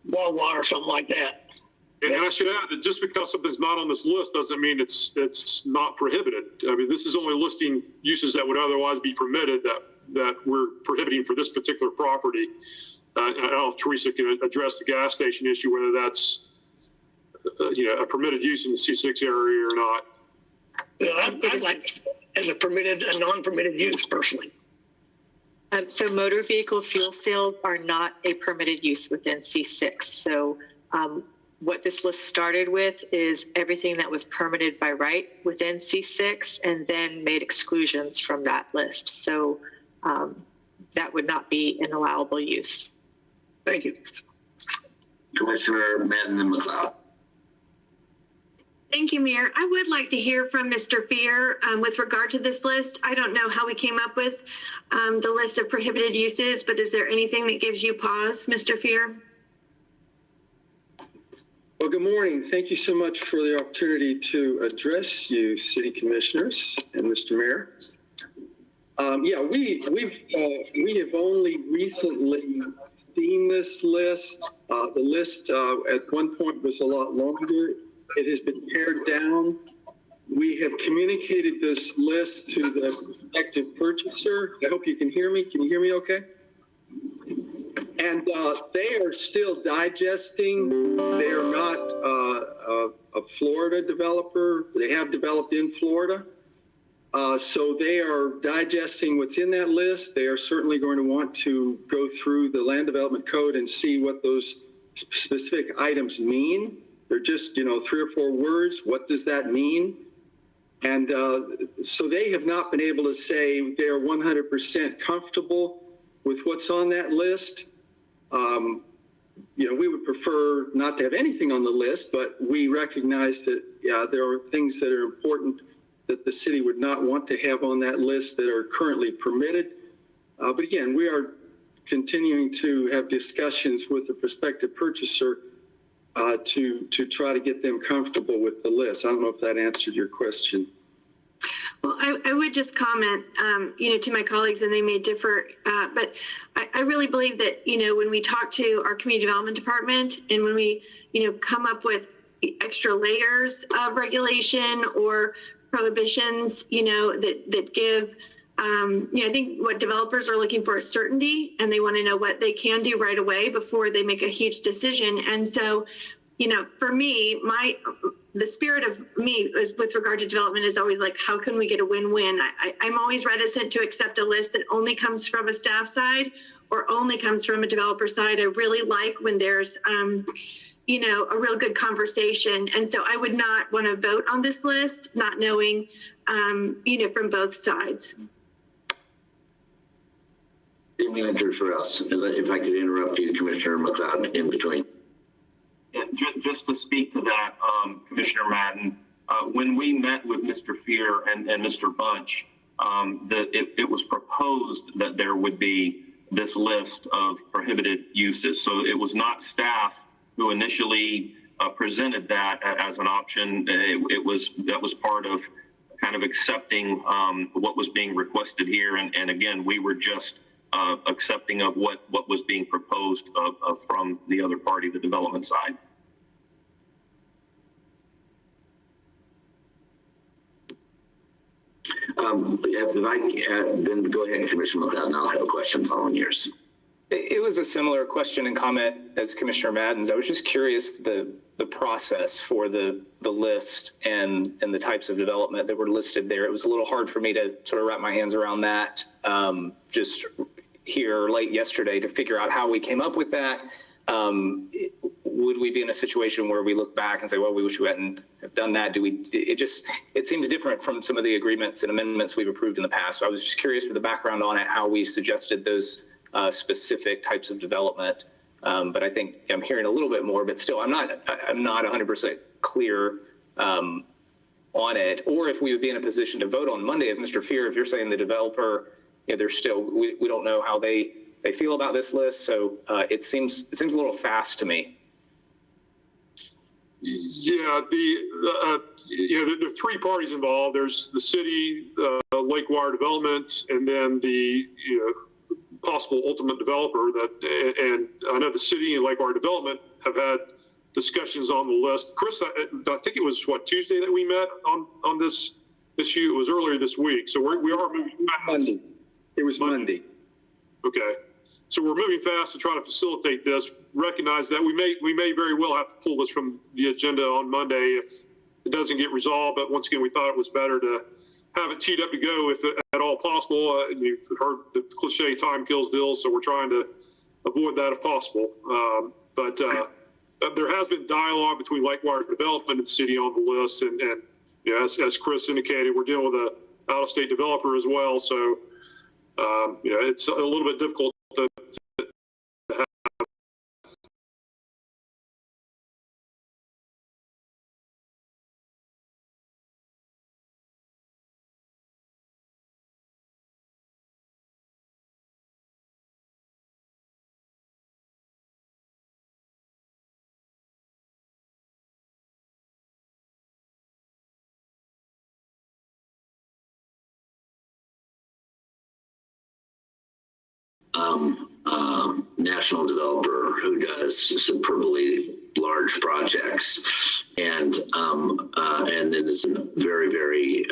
Speaker 6: Wawa or something like that.
Speaker 1: And I should add that just because something's not on this list doesn't mean it's not prohibited. I mean, this is only listing uses that would otherwise be permitted that we're prohibiting for this particular property. I don't know if Teresa can address the gas station issue, whether that's a permitted use in the C6 area or not.
Speaker 6: I'd like as a non-permitted use personally.
Speaker 12: So motor vehicle fuel sales are not a permitted use within C6. So what this list started with is everything that was permitted by right within C6 and then made exclusions from that list. So that would not be an allowable use.
Speaker 6: Thank you.
Speaker 2: Commissioner Madden and McLeod.
Speaker 7: Thank you, Mayor. I would like to hear from Mr. Fear with regard to this list. I don't know how we came up with the list of prohibited uses, but is there anything that gives you pause, Mr. Fear?
Speaker 15: Well, good morning. Thank you so much for the opportunity to address you, City Commissioners and Mr. Mayor. Yeah, we have only recently seen this list. The list at one point was a lot longer. It has been pared down. We have communicated this list to the prospective purchaser. I hope you can hear me. Can you hear me okay? And they are still digesting. They are not a Florida developer. They have developed in Florida. So they are digesting what's in that list. They are certainly going to want to go through the land development code and see what those specific items mean. They're just, 3 or 4 words. What does that mean? And so they have not been able to say they're 100% comfortable with what's on that list. We would prefer not to have anything on the list, but we recognize that, there are things that are important that the city would not want to have on that list that are currently permitted. But again, we are continuing to have discussions with the prospective purchaser to try to get them comfortable with the list. I don't know if that answered your question.
Speaker 7: Well, I would just comment, to my colleagues, and they may differ, but I really believe that, when we talk to our community development department and when we, come up with extra layers of regulation or prohibitions, that give, I think what developers are looking for is certainty, and they want to know what they can do right away before they make a huge decision. And so, for me, the spirit of me is, with regard to development, is always like, how can we get a win-win? I'm always reticent to accept a list that only comes from a staff side or only comes from a developer side. I really like when there's, a real good conversation. And so I would not want to vote on this list, not knowing, from both sides.
Speaker 2: City Manager Strauss, if I could interrupt you, Commissioner McLeod, in between.
Speaker 13: Yeah, just to speak to that, Commissioner Madden, when we met with Mr. Fear and Mr. Bunch, it was proposed that there would be this list of prohibited uses. So it was not staff who initially presented that as an option. That was part of kind of accepting what was being requested here. And again, we were just accepting of what was being proposed from the other party, the development side.
Speaker 2: Then go ahead, Commissioner McLeod, and I'll have a question following yours.
Speaker 8: It was a similar question and comment as Commissioner Madden's. I was just curious the process for the list and the types of development that were listed there. It was a little hard for me to sort of wrap my hands around that just here late yesterday to figure out how we came up with that. Would we be in a situation where we look back and say, well, we wish we hadn't have done that? It seemed different from some of the agreements and amendments we've approved in the past. So I was just curious for the background on it, how we suggested those specific types of development. But I think I'm hearing a little bit more, but still I'm not 100% clear on it, or if we would be in a position to vote on Monday. If Mr. Fear, if you're saying the developer, they're still, we don't know how they feel about this list. So it seems a little fast to me.
Speaker 1: Yeah, there are 3 parties involved. There's the city, Lake Wire Development, and then the possible ultimate developer. And I know the city and Lake Wire Development have had discussions on the list. Chris, I think it was Tuesday that we met on this issue. It was earlier this week. So we are moving fast.
Speaker 15: Monday. It was Monday.
Speaker 1: Okay. So we're moving fast to try to facilitate this. Recognize that we may very well have to pull this from the agenda on Monday if it doesn't get resolved. But once again, we thought it was better to have it teed up to go if at all possible. You've heard the cliche "time kills deals," so we're trying to avoid that if possible. But there has been dialogue between Lake Wire Development and the city on the list, and as Chris indicated, we're dealing with a out-of-state developer as well. So it's a little bit difficult
Speaker 2: national developer who does superbly large projects, and it is a very, very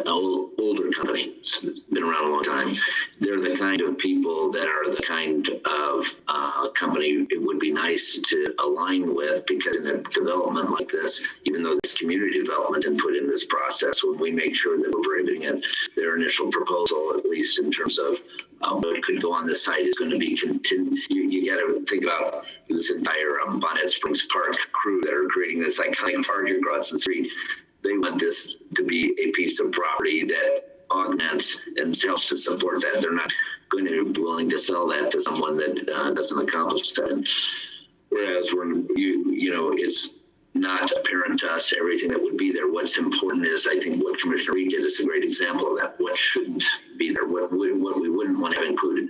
Speaker 2: older company. It's been around a long time. They're the kind of people that are the kind of company it would be nice to align with, because in a development like this, even though this community development input in this process, when we make sure that we're giving it their initial proposal, at least in terms of what could go on this site, is going to be you got to think about this entire Bonnet Springs Park crew that are creating this iconic park across the street. They want this to be a piece of property that augments and helps to support that. They're not going to be willing to sell that to someone that doesn't accomplish that. Whereas it's not apparent to us everything that would be there. What's important is, I think, what Commissioner Reed did is a great example of that. What shouldn't be there, what we wouldn't want to have included.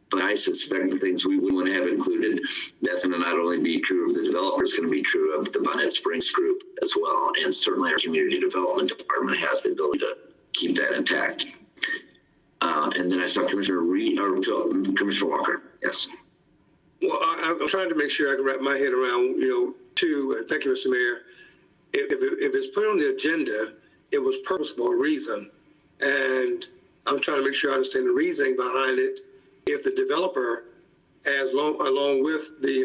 Speaker 2: But I suspect the things we would want to have included, that's going to not only be true of the developer, it's going to be true of the Bonnet Springs group as well. And certainly our community development department has the ability to keep that intact. And then I saw Commissioner Reed, or Commissioner Walker. Yes.
Speaker 5: Well, I'm trying to make sure I can wrap my head around, too. Thank you, Mr. Mayor. If it's put on the agenda, it was purposeful for a reason. And I'm trying to make sure I understand the reasoning behind it. If the developer, along with the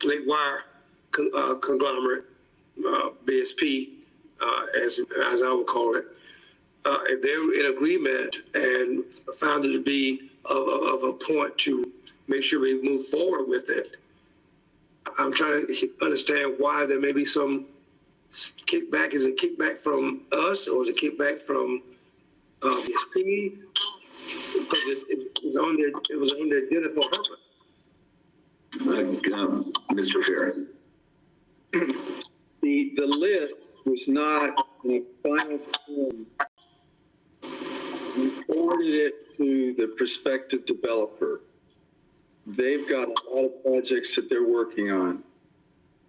Speaker 5: Lake Wire conglomerate, BSP, as I would call it, if they're in agreement and found it to be of a point to make sure we move forward with it, I'm trying to understand why there may be some kickback. Is it kickback from us, or is it kickback from BSP? Because it was on their agenda for a purpose.
Speaker 2: Mr. Fair.
Speaker 15: The list was not in a final form. We forwarded it to the prospective developer. They've got a lot of projects that they're working on.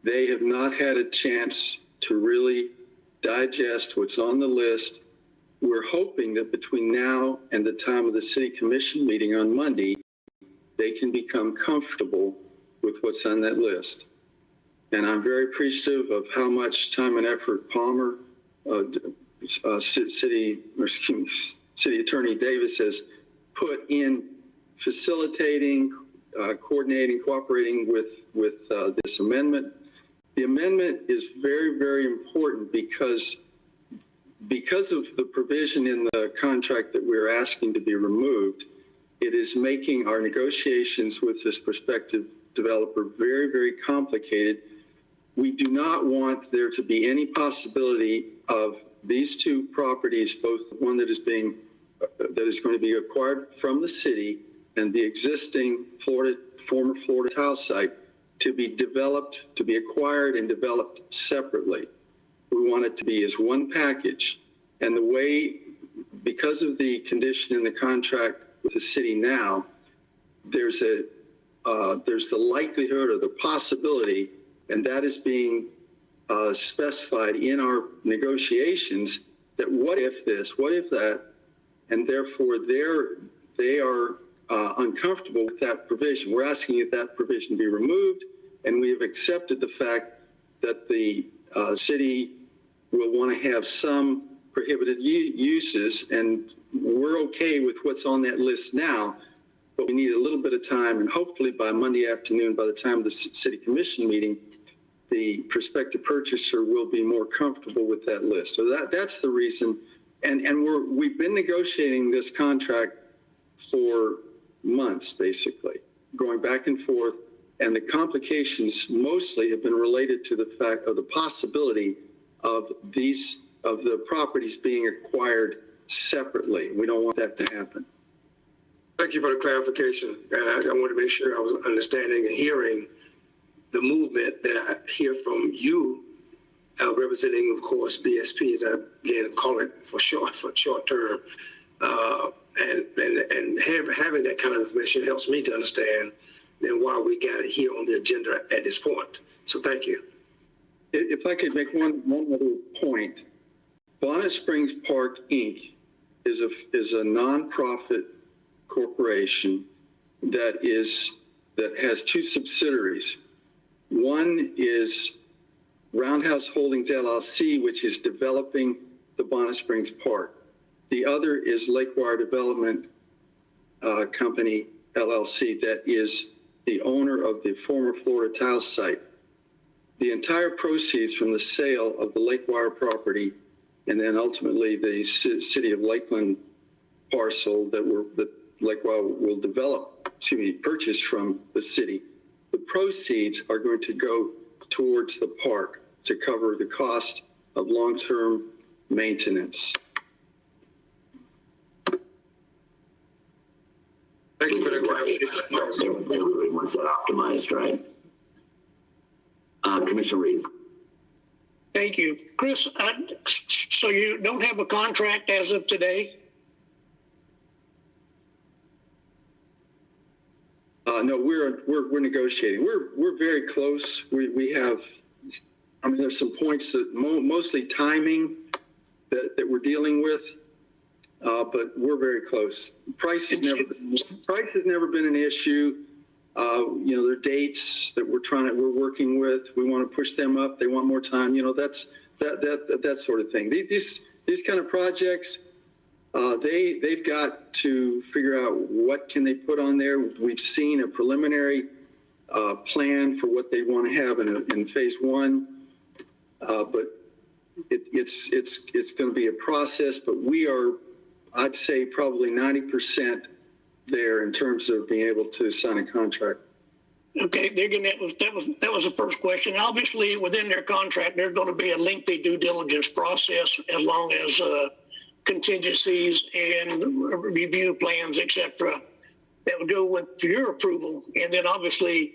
Speaker 15: They have not had a chance to really digest what's on the list. We're hoping that between now and the time of the City Commission meeting on Monday, they can become comfortable with what's on that list. And I'm very appreciative of how much time and effort Palmer, City Attorney Davis has put in facilitating, coordinating, cooperating with this amendment. The amendment is very, very important because of the provision in the contract that we're asking to be removed. It is making our negotiations with this prospective developer very, very complicated. We do not want there to be any possibility of these two properties, both one that is going to be acquired from the city and the existing former Florida Tile site, to be developed, to be acquired and developed separately. We want it to be as one package. And the way, because of the condition in the contract with the city now, there's the likelihood or the possibility, and that is being specified in our negotiations, that what if this, what if that, and therefore they are uncomfortable with that provision. We're asking that that provision be removed, and we have accepted the fact that the city will want to have some prohibited uses, and we're okay with what's on that list now, but we need a little bit of time, and hopefully by Monday afternoon, by the time of the City Commission meeting, the prospective purchaser will be more comfortable with that list. So that's the reason. And we've been negotiating this contract for months, basically, going back and forth. And the complications mostly have been related to the fact of the possibility of the properties being acquired separately. We don't want that to happen.
Speaker 5: Thank you for the clarification. And I want to make sure I was understanding and hearing the movement that I hear from you, representing, of course, BSP, as I again call it for short term. And having that kind of information helps me to understand then why we got it here on the agenda at this point. So thank you.
Speaker 15: If I could make one other point, Bonnet Springs Park, Inc. is a nonprofit corporation that has two subsidiaries. One is Roundhouse Holdings LLC, which is developing the Bonnet Springs Park. The other is Lakewire Development Company LLC, that is the owner of the former Florida Tile site. The entire proceeds from the sale of the Lakewire property, and then ultimately the city of Lakeland parcel that Lakewire will purchase from the city. The proceeds are going to go towards the park to cover the cost of long-term maintenance.
Speaker 5: Thank you for the clarification.
Speaker 2: Everybody wants that optimized, right? Commissioner Reed.
Speaker 6: Thank you. Chris, so you don't have a contract as of today?
Speaker 15: No, we're negotiating. We're very close. We have, I mean, there's some points that mostly timing that we're dealing with, but we're very close. Price has never been an issue. You know, there are dates that we're working with. We want to push them up. They want more time. You know, that sort of thing. These kind of projects, they've got to figure out what can they put on there. We've seen a preliminary plan for what they want to have in phase one, but it's going to be a process. But we are, I'd say, probably 90% there in terms of being able to sign a contract.
Speaker 6: Okay, that was the first question. Obviously, within their contract, there's going to be a lengthy due diligence process, as long as contingencies and review plans, etc., that would go with your approval. And then obviously,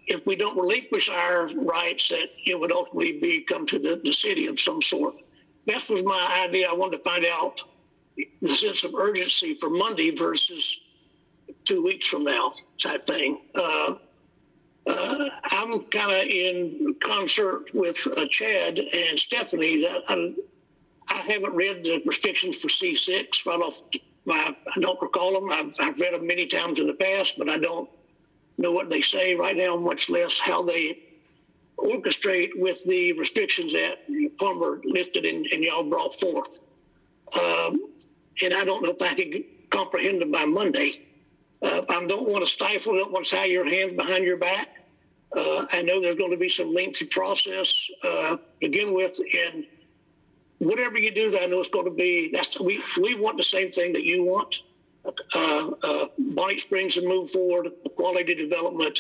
Speaker 6: if we don't relinquish our rights, that it would ultimately come to the city of some sort. That was my idea. I wanted to find out the sense of urgency for Monday versus 2 weeks from now type thing. I'm kind of in concert with Chad and Stephanie that I haven't read the restrictions for C6 right off. I don't recall them. I've read them many times in the past, but I don't know what they say right now, much less how they orchestrate with the restrictions that Palmer lifted and y'all brought forth. And I don't know if I could comprehend them by Monday. I don't want to stifle, I don't want to tie your hands behind your back. I know there's going to be some lengthy process to begin with, and whatever you do, I know it's going to be, we want the same thing that you want. Bonnet Springs to move forward, quality development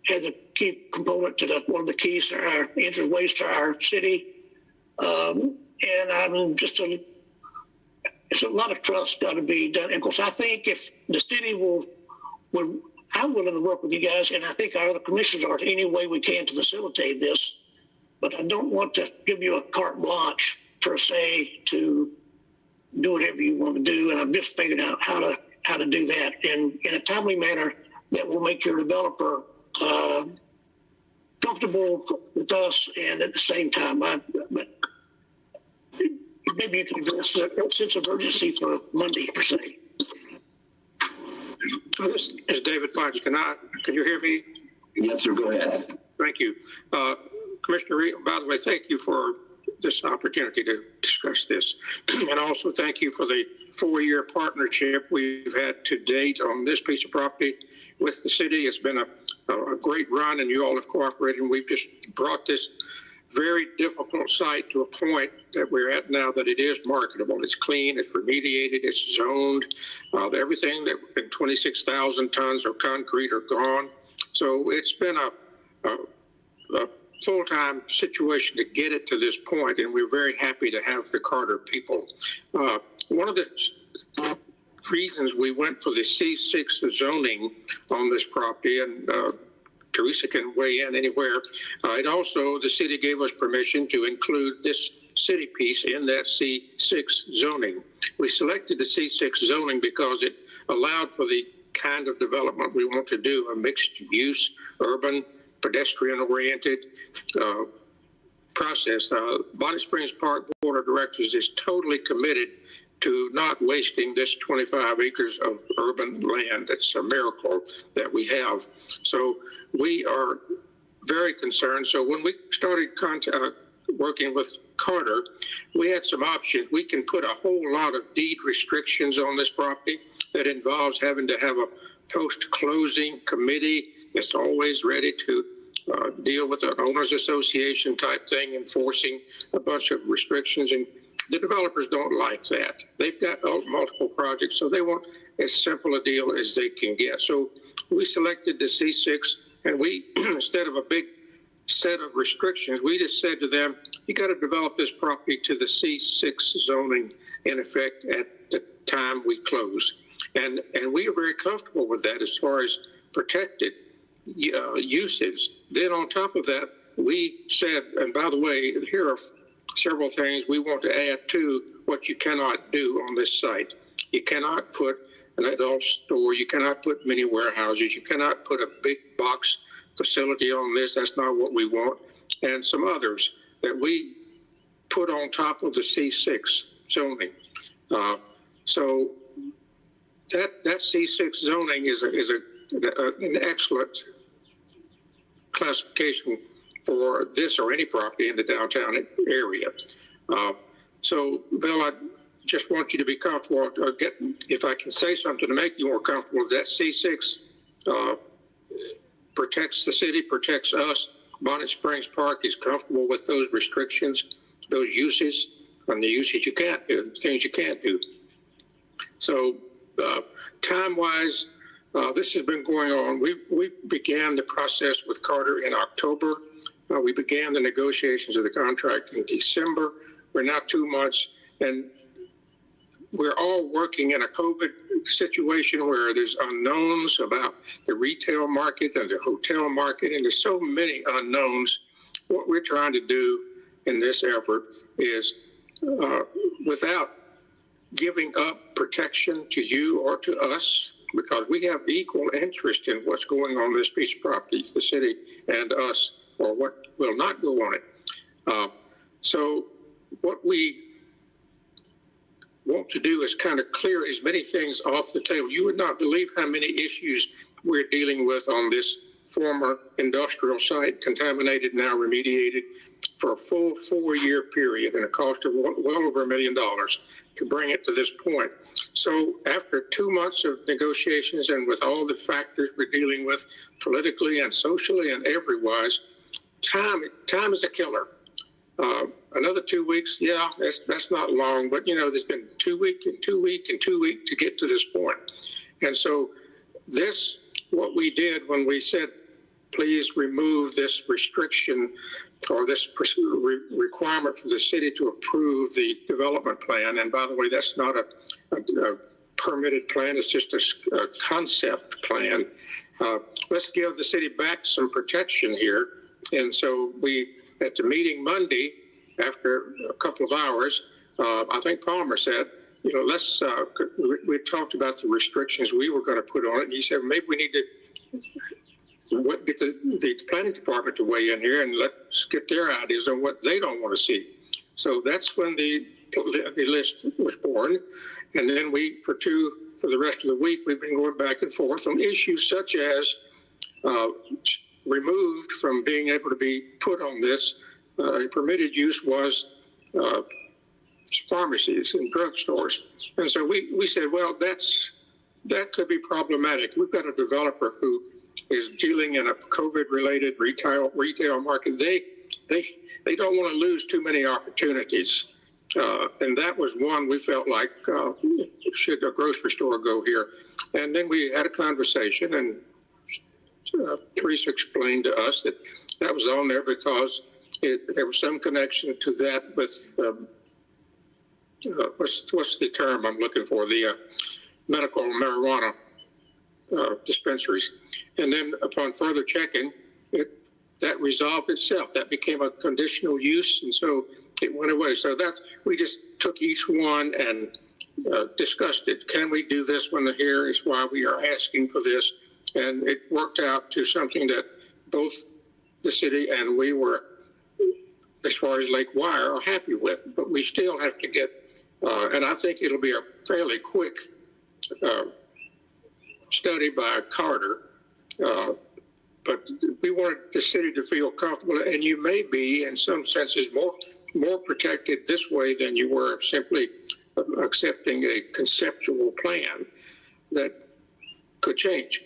Speaker 6: as a key component to one of the keys to our entryways to our city. And I'm just it's a lot of trust got to be done. And of course, I think if the city I'm willing to work with you guys, and I think our other commissioners are, any way we can to facilitate this. But I don't want to give you a carte blanche per se to do whatever you want to do. And I've just figured out how to do that in a timely manner that will make your developer comfortable with us, and at the same time, but maybe you can address that sense of urgency for Monday per se.
Speaker 14: This is David Punch. Can you hear me?
Speaker 2: Yes, sir. Go ahead.
Speaker 14: Thank you. Commissioner Reed, by the way, thank you for this opportunity to discuss this. And also thank you for the 4-year partnership we've had to date on this piece of property with the city. It's been a great run, and you all have cooperated, and we've just brought this very difficult site to a point that we're at now that it is marketable. It's clean, it's remediated, it's zoned. Everything that 26,000 tons of concrete are gone. So it's been a full-time situation to get it to this point, and we're very happy to have the Carter people. One of the reasons we went for the C6 zoning on this property, and Teresa can weigh in anywhere. It also, the city gave us permission to include this city piece in that C6 zoning. We selected the C6 zoning because it allowed for the kind of development we want to do, a mixed use, urban, pedestrian-oriented process. Bonnet Springs Park Board of Directors is totally committed to not wasting this 25 acres of urban land. It's a miracle that we have. So we are very concerned. So when we started working with Carter, we had some options. We can put a whole lot of deed restrictions on this property that involves having to have a post-closing committee that's always ready to deal with an owners association type thing, enforcing a bunch of restrictions. And the developers don't like that. They've got multiple projects, so they want as simple a deal as they can get. So we selected the C6, and we, instead of a big set of restrictions, we just said to them, you got to develop this property to the C6 zoning in effect at the time we close. And we are very comfortable with that as far as protected uses. Then on top of that, we said, and by the way, here are several things we want to add to what you cannot do on this site. You cannot put an adult store, you cannot put mini warehouses, you cannot put a big box facility on this. That's not what we want. And some others that we put on top of the C6 zoning. So that C6 zoning is an excellent classification for this or any property in the downtown area. So, Bill, I just want you to be comfortable. If I can say something to make you more comfortable, that C6 protects the city, protects us. Bonnet Springs Park is comfortable with those restrictions, those uses, and the usage you can't do, things you can't do. So, time-wise, this has been going on. We began the process with Carter in October. We began the negotiations of the contract in December. We're now 2 months, and we're all working in a COVID situation where there's unknowns about the retail market and the hotel market, and there's so many unknowns. What we're trying to do in this effort is, without giving up protection to you or to us, because we have equal interest in what's going on this piece of property, the city and us, or what will not go on it. So what we want to do is kind of clear as many things off the table. You would not believe how many issues we're dealing with on this former industrial site, contaminated, now remediated, for a full 4-year period and a cost of well over $1 million to bring it to this point. So after 2 months of negotiations and with all the factors we're dealing with politically and socially and everywise, time is a killer. Another 2 weeks, yeah, that's not long, but you know, there's been 2 week and 2 week and 2 week to get to this point. And so this, what we did when we said, please remove this restriction or this requirement for the city to approve the development plan. And by the way, that's not a permitted plan, it's just a concept plan. Let's give the city back some protection here. And so we, at the meeting Monday, after a couple of hours, I think Palmer said, you know, let's, we talked about the restrictions we were going to put on it. And he said, maybe we need to get the planning department to weigh in here and let's get their ideas on what they don't want to see. So that's when the list was born. And then we, for the rest of the week, we've been going back and forth on issues such as removed from being able to be put on this. A permitted use was pharmacies and drugstores. And so we said, well, that could be problematic. We've got a developer who is dealing in a COVID-related retail market. They don't want to lose too many opportunities. And that was one we felt like, should a grocery store go here? And then we had a conversation, and Teresa explained to us that that was on there because there was some connection to that with, what's the term I'm looking for? The medical marijuana dispensaries. And then upon further checking, that resolved itself. That became a conditional use, and so it went away. So we just took each one and discussed it. Can we do this one here? Is why we are asking for this. And it worked out to something that both the city and we were, as far as Lake Wire, are happy with. But we still have to get And I think it'll be a fairly quick study by Carter. But we wanted the city to feel comfortable, and you may be, in some senses, more protected this way than you were simply accepting a conceptual plan that could change.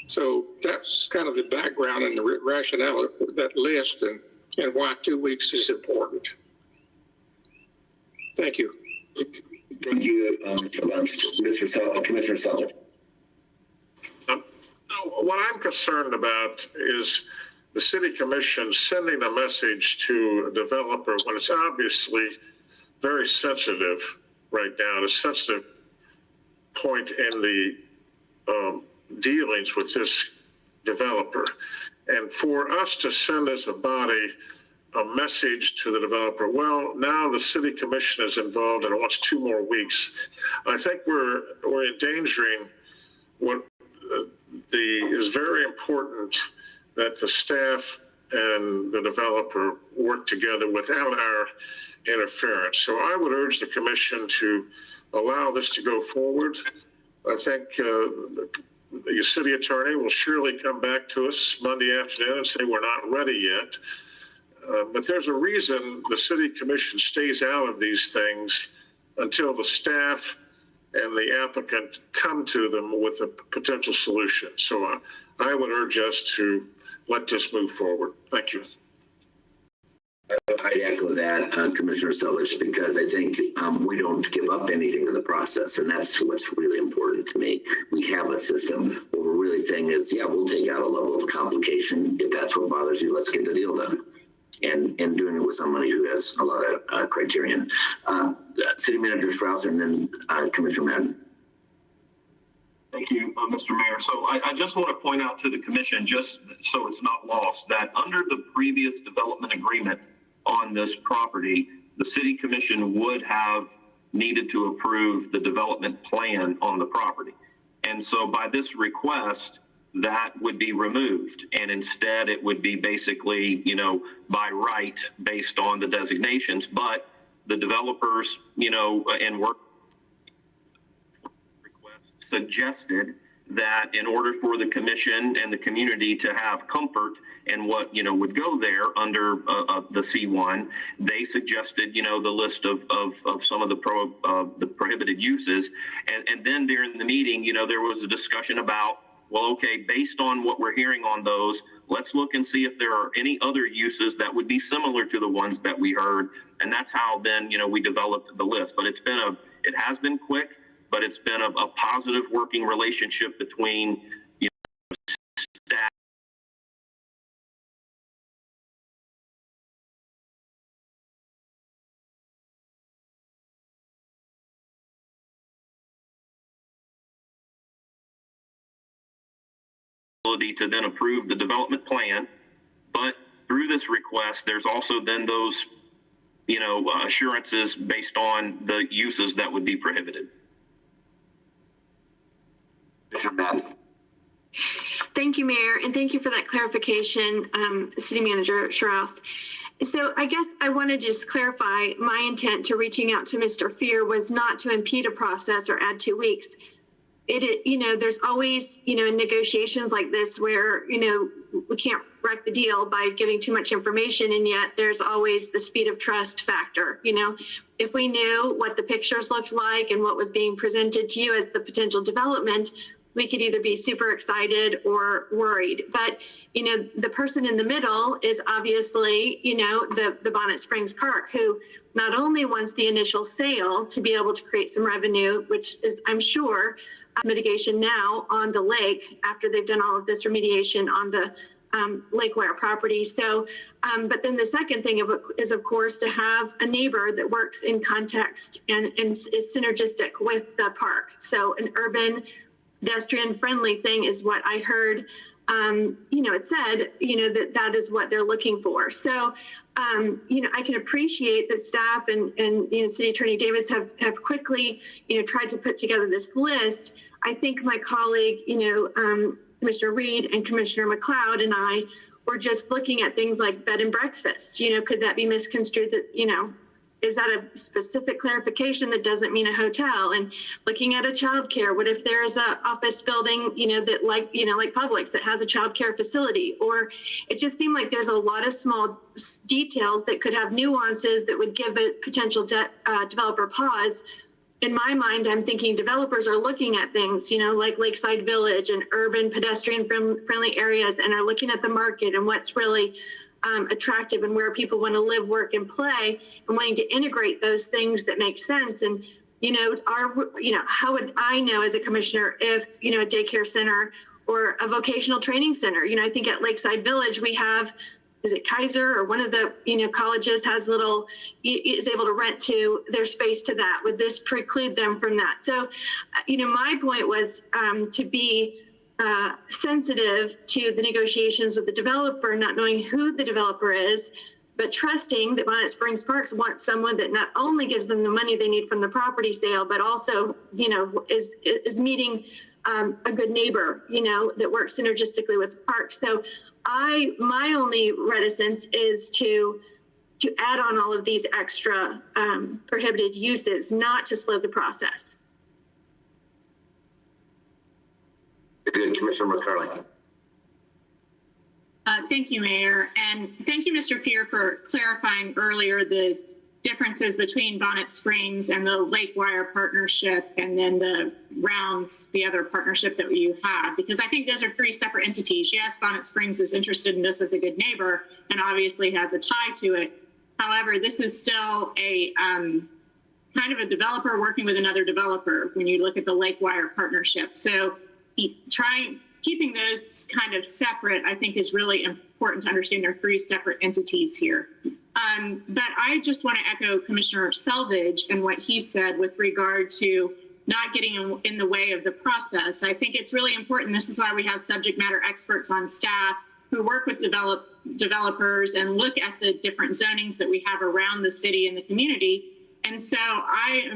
Speaker 14: So that's kind of the background and the rationale of that list and why 2 weeks is important. Thank you.
Speaker 2: Thank you, Commissioner Sullivan.
Speaker 10: What I'm concerned about is the city commission sending a message to a developer when it's obviously very sensitive right now, at a sensitive point in the dealings with this developer. And for us to send as a body a message to the developer, well, now the city commission is involved and it wants 2 more weeks. I think we're endangering what is very important, that the staff and the developer work together without our interference. So I would urge the commission to allow this to go forward. I think the city attorney will surely come back to us Monday afternoon and say we're not ready yet. But there's a reason the city commission stays out of these things until the staff and the applicant come to them with a potential solution. So I would urge us to let this move forward. Thank you.
Speaker 2: I echo that, Commissioner Selledge, because I think we don't give up anything in the process, and that's what's really important to me. We have a system. What we're really saying is, yeah, we'll take out a level of complication. If that's what bothers you, let's get the deal done. And doing it with somebody who has a lot of criterion. City Manager Strauss and then Commissioner Madden.
Speaker 13: Thank you, Mr. Mayor. So I just want to point out to the commission, just so it's not lost, that under the previous development agreement on this property, the city commission would have needed to approve the development plan on the property. And so by this request, that would be removed. And instead it would be basically, by right based on the designations, but the developers, and work request suggested that in order for the commission and the community to have comfort in what, would go there under the C1, they suggested, the list of some of the prohibited uses. And then during the meeting, there was a discussion about, well, okay, based on what we're hearing on those, let's look and see if there are any other uses that would be similar to the ones that we heard. And that's how then, we developed the list. But it has been quick, but it's been a positive working relationship between, staff. To then approve the development plan, but through this request, there's also then those, assurances based on the uses that would be prohibited.
Speaker 7: Thank you, Mayor, and thank you for that clarification, City Manager Strauss. So I guess I want to just clarify my intent to reaching out to Mr. Fear was not to impede a process or add 2 weeks. There's always, in negotiations like this where, we can't wreck the deal by giving too much information, and yet there's always the speed of trust factor. If we knew what the pictures looked like and what was being presented to you as the potential development, we could either be super excited or worried. But, the person in the middle is obviously, the Bonnet Springs Park, who not only wants the initial sale to be able to create some revenue, which is, I'm sure, mitigation now on the lake after they've done all of this remediation on the Lakeware property. So, but then the second thing is, of course, to have a neighbor that works in context and is synergistic with the park. So an urban pedestrian friendly thing is what I heard. It said, that is what they're looking for. So, I can appreciate that staff and City Attorney Davis have quickly, tried to put together this list. I think my colleague, Commissioner Reed and Commissioner McLeod and I were just looking at things like bed and breakfast. Could that be misconstrued that, is that a specific clarification that doesn't mean a hotel? And looking at a childcare, what if there's a office building, that like Publix that has a childcare facility? Or it just seemed like there's a lot of small details that could have nuances that would give a potential developer pause. In my mind, I'm thinking developers are looking at things, like Lakeside Village and urban pedestrian friendly areas, and are looking at the market and what's really attractive and where people want to live, work, and play, and wanting to integrate those things that make sense. And, how would I know as a commissioner if, a daycare center or a vocational training center, I think at Lakeside Village, we have, is it Kaiser or one of the, colleges has is able to rent to their space to that. Would this preclude them from that? So, my point was to be sensitive to the negotiations with the developer, not knowing who the developer is, but trusting that Bonnet Springs Parks wants someone that not only gives them the money they need from the property sale, but also, is meeting a good neighbor, that works synergistically with the park. So my only reticence is to add on all of these extra prohibited uses, not to slow the process.
Speaker 2: Good, Commissioner McCarley.
Speaker 16: Thank you, Mayor. And thank you, Mr. Fear, for clarifying earlier the differences between Bonnet Springs and the Lake Wire partnership, and then the other partnership that you have, because I think those are three separate entities. Yes, Bonnet Springs is interested in this as a good neighbor and obviously has a tie to it. However, this is still a kind of a developer working with another developer when you look at the Lake Wire partnership. So keeping those kind of separate, I think, is really important to understand. There are three separate entities here. But I just want to echo Commissioner Selvage and what he said with regard to not getting in the way of the process. I think it's really important. This is why we have subject matter experts on staff who work with developers and look at the different zonings that we have around the city and the community. And so I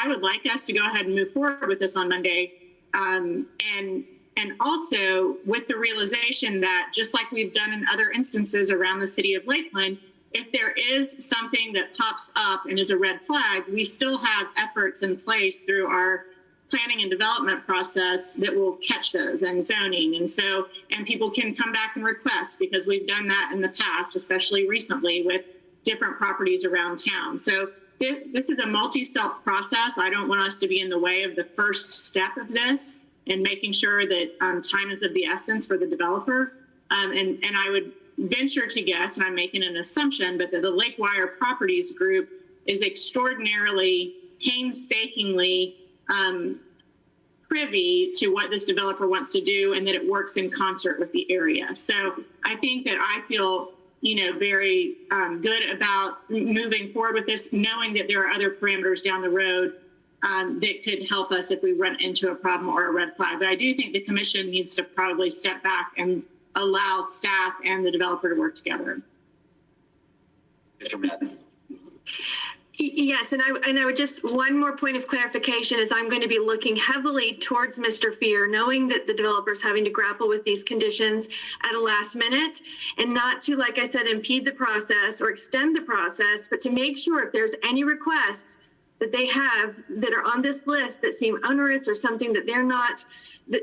Speaker 16: would like us to go ahead and move forward with this on Monday. And also with the realization that, just like we've done in other instances around the city of Lakeland, if there is something that pops up and is a red flag, we still have efforts in place through our planning and development process that will catch those, and zoning. And people can come back and request, because we've done that in the past, especially recently with different properties around town. So this is a multi-step process. I don't want us to be in the way of the first step of this, and making sure that time is of the essence for the developer. And I would venture to guess, and I'm making an assumption, but that the Lake Wire Properties Group is extraordinarily painstakingly privy to what this developer wants to do, and that it works in concert with the area. So I think that I feel, very good about moving forward with this, knowing that there are other parameters down the road that could help us if we run into a problem or a red flag. But I do think the commission needs to probably step back and allow staff and the developer to work together.
Speaker 2: Mr. Madden.
Speaker 7: Yes, and I would just, one more point of clarification is I'm going to be looking heavily towards Mr. Fear, knowing that the developer's having to grapple with these conditions at a last minute, and not to, like I said, impede the process or extend the process, but to make sure if there's any requests that they have that are on this list that seem onerous or something that they're not, that,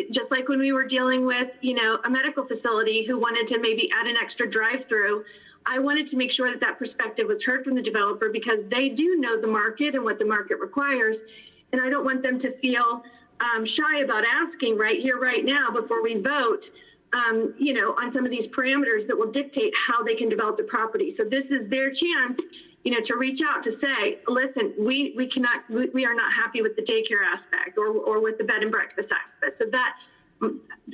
Speaker 7: just like when we were dealing with, a medical facility who wanted to maybe add an extra drive-through, I wanted to make sure that that perspective was heard from the developer, because they do know the market and what the market requires. And I don't want them to feel shy about asking right here, right now, before we vote, on some of these parameters that will dictate how they can develop the property. So this is their chance, to reach out to say, listen, we are not happy with the daycare aspect or with the bed and breakfast aspect. So that,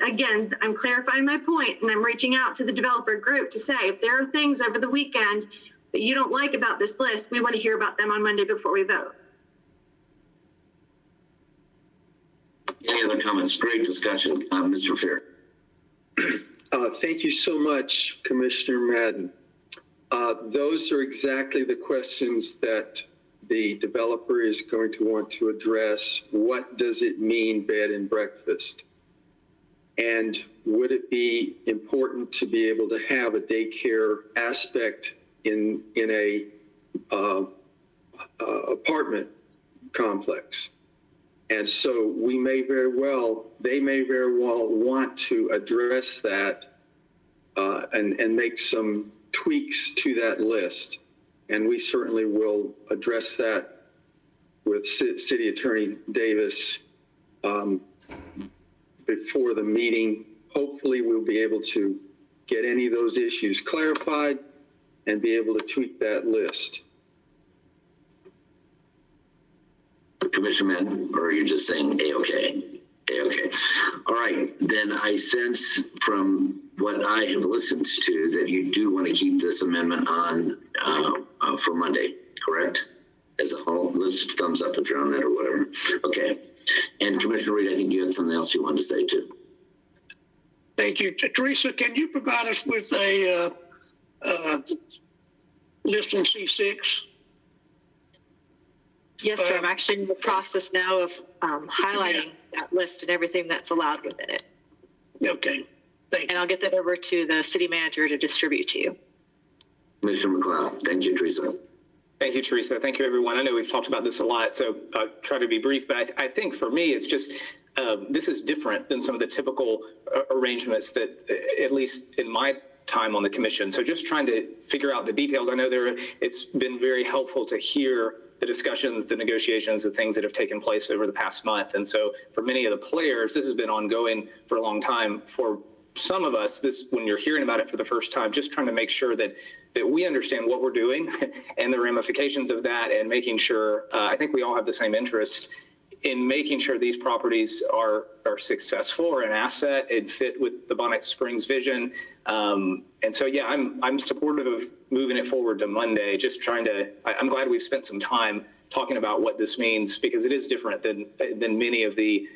Speaker 7: again, I'm clarifying my point, and I'm reaching out to the developer group to say, if there are things over the weekend that you don't like about this list, we want to hear about them on Monday before we vote.
Speaker 2: Any other comments? Great discussion. Mr. Fear.
Speaker 15: Thank you so much, Commissioner Madden. Those are exactly the questions that the developer is going to want to address. What does it mean, bed and breakfast? And would it be important to be able to have a daycare aspect in a apartment complex. And so they may very well want to address that and make some tweaks to that list. And we certainly will address that with City Attorney Davis before the meeting. Hopefully we'll be able to get any of those issues clarified and be able to tweak that list.
Speaker 2: Commissioner, or are you just saying A-okay? A-okay. All right, then I sense from what I have listened to that you do want to keep this amendment on for Monday, correct? As a whole, let's thumbs up if you're on that or whatever. Okay. And Commissioner Reed, I think you had something else you wanted to say too.
Speaker 6: Thank you. Teresa, can you provide us with a list on C6?
Speaker 12: Yes, sir. I'm actually in the process now of highlighting that list and everything that's allowed within it.
Speaker 6: Okay. Thank you.
Speaker 12: And I'll get that over to the city manager to distribute to you.
Speaker 2: Commissioner McLeod. Thank you, Teresa.
Speaker 8: Thank you, Teresa. Thank you, everyone. I know we've talked about this a lot, so I'll try to be brief, but I think for me, it's just, this is different than some of the typical arrangements that, at least in my time on the commission. So just trying to figure out the details. I know it's been very helpful to hear the discussions, the negotiations, the things that have taken place over the past month. And so for many of the players, this has been ongoing for a long time. For some of us, when you're hearing about it for the first time, just trying to make sure that we understand what we're doing and the ramifications of that, and making sure, I think we all have the same interest in making sure these properties are successful or an asset and fit with the Bonnet Springs vision. And so, yeah, I'm supportive of moving it forward to Monday, just I'm glad we've spent some time talking about what this means, because it is different than many of the,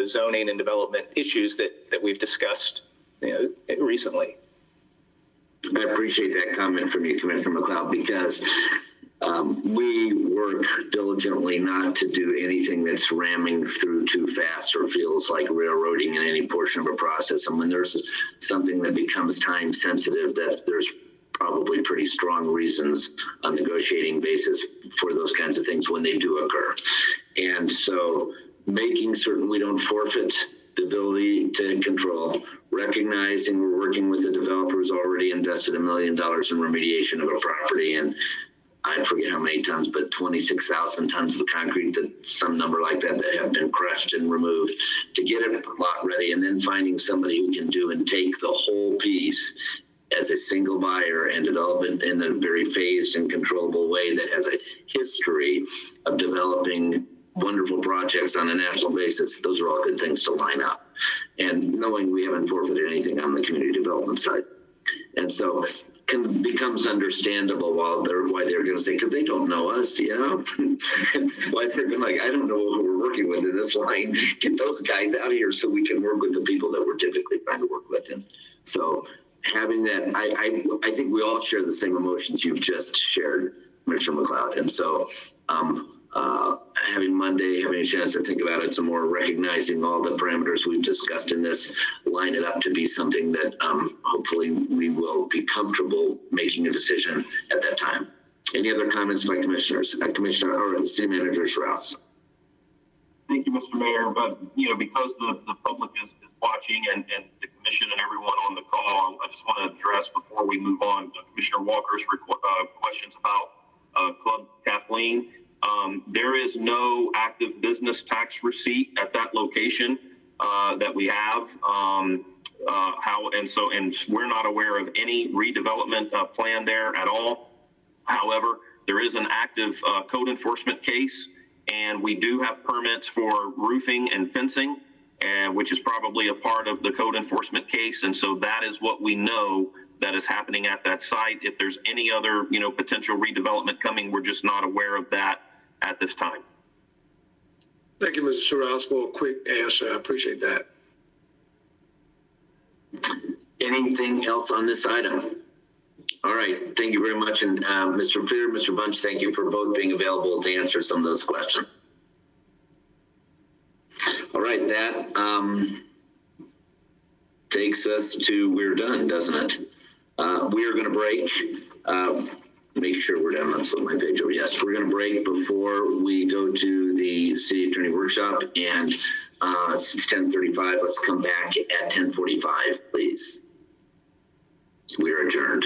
Speaker 8: zoning and development issues that we've discussed, recently.
Speaker 2: I appreciate that comment from you, Commissioner McLeod, because we work diligently not to do anything that's ramming through too fast or feels like railroading in any portion of a process. And when there's something that becomes time sensitive, that there's probably pretty strong reasons on negotiating basis for those kinds of things when they do occur. And so making certain we don't forfeit the ability to control, recognizing we're working with a developer who's already invested $1 million in remediation of a property, and I forget how many tons, but 26,000 tons of concrete, some number like that have been crushed and removed to get it lot ready, and then finding somebody who can do and take the whole piece as a single buyer and develop it in a very phased and controllable way that has a history of developing wonderful projects on a national basis. Those are all good things to line up. And knowing we haven't forfeited anything on the community development side. And so becomes understandable why they're going to say, because they don't know us, why they're going like, I don't know who we're working with in this line. Get those guys out of here so we can work with the people that we're typically trying to work with. And so having that, I think we all share the same emotions you've just shared, Commissioner McLeod. And so having Monday, having a chance to think about it some more, recognizing all the parameters we've discussed in this, line it up to be something that hopefully we will be comfortable making a decision at that time. Any other comments by commissioners? Commissioner or City Manager Strauss.
Speaker 13: Thank you, Mr. Mayor. But, because the public is watching and the commission and everyone on the call, I just want to address before we move on Commissioner Walker's questions about Club Kathleen. There is no active business tax receipt at that location that we have. And we're not aware of any redevelopment plan there at all. However, there is an active code enforcement case, and we do have permits for roofing and fencing, and which is probably a part of the code enforcement case. And so that is what we know that is happening at that site. If there's any other, potential redevelopment coming, we're just not aware of that at this time.
Speaker 5: Thank you, Mr. Strauss, for a quick answer. I appreciate that.
Speaker 2: Anything else on this item? All right, thank you very much. And Mr. Fear, Mr. Bunch, thank you for both being available to answer some of those questions. All right, that takes us to, we're done, doesn't it? We are going to break. Make sure we're done. Let's flip my page over. Yes, we're going to break before we go to the city attorney workshop, and it's 10:35. Let's come back at 10:45, please. We are adjourned.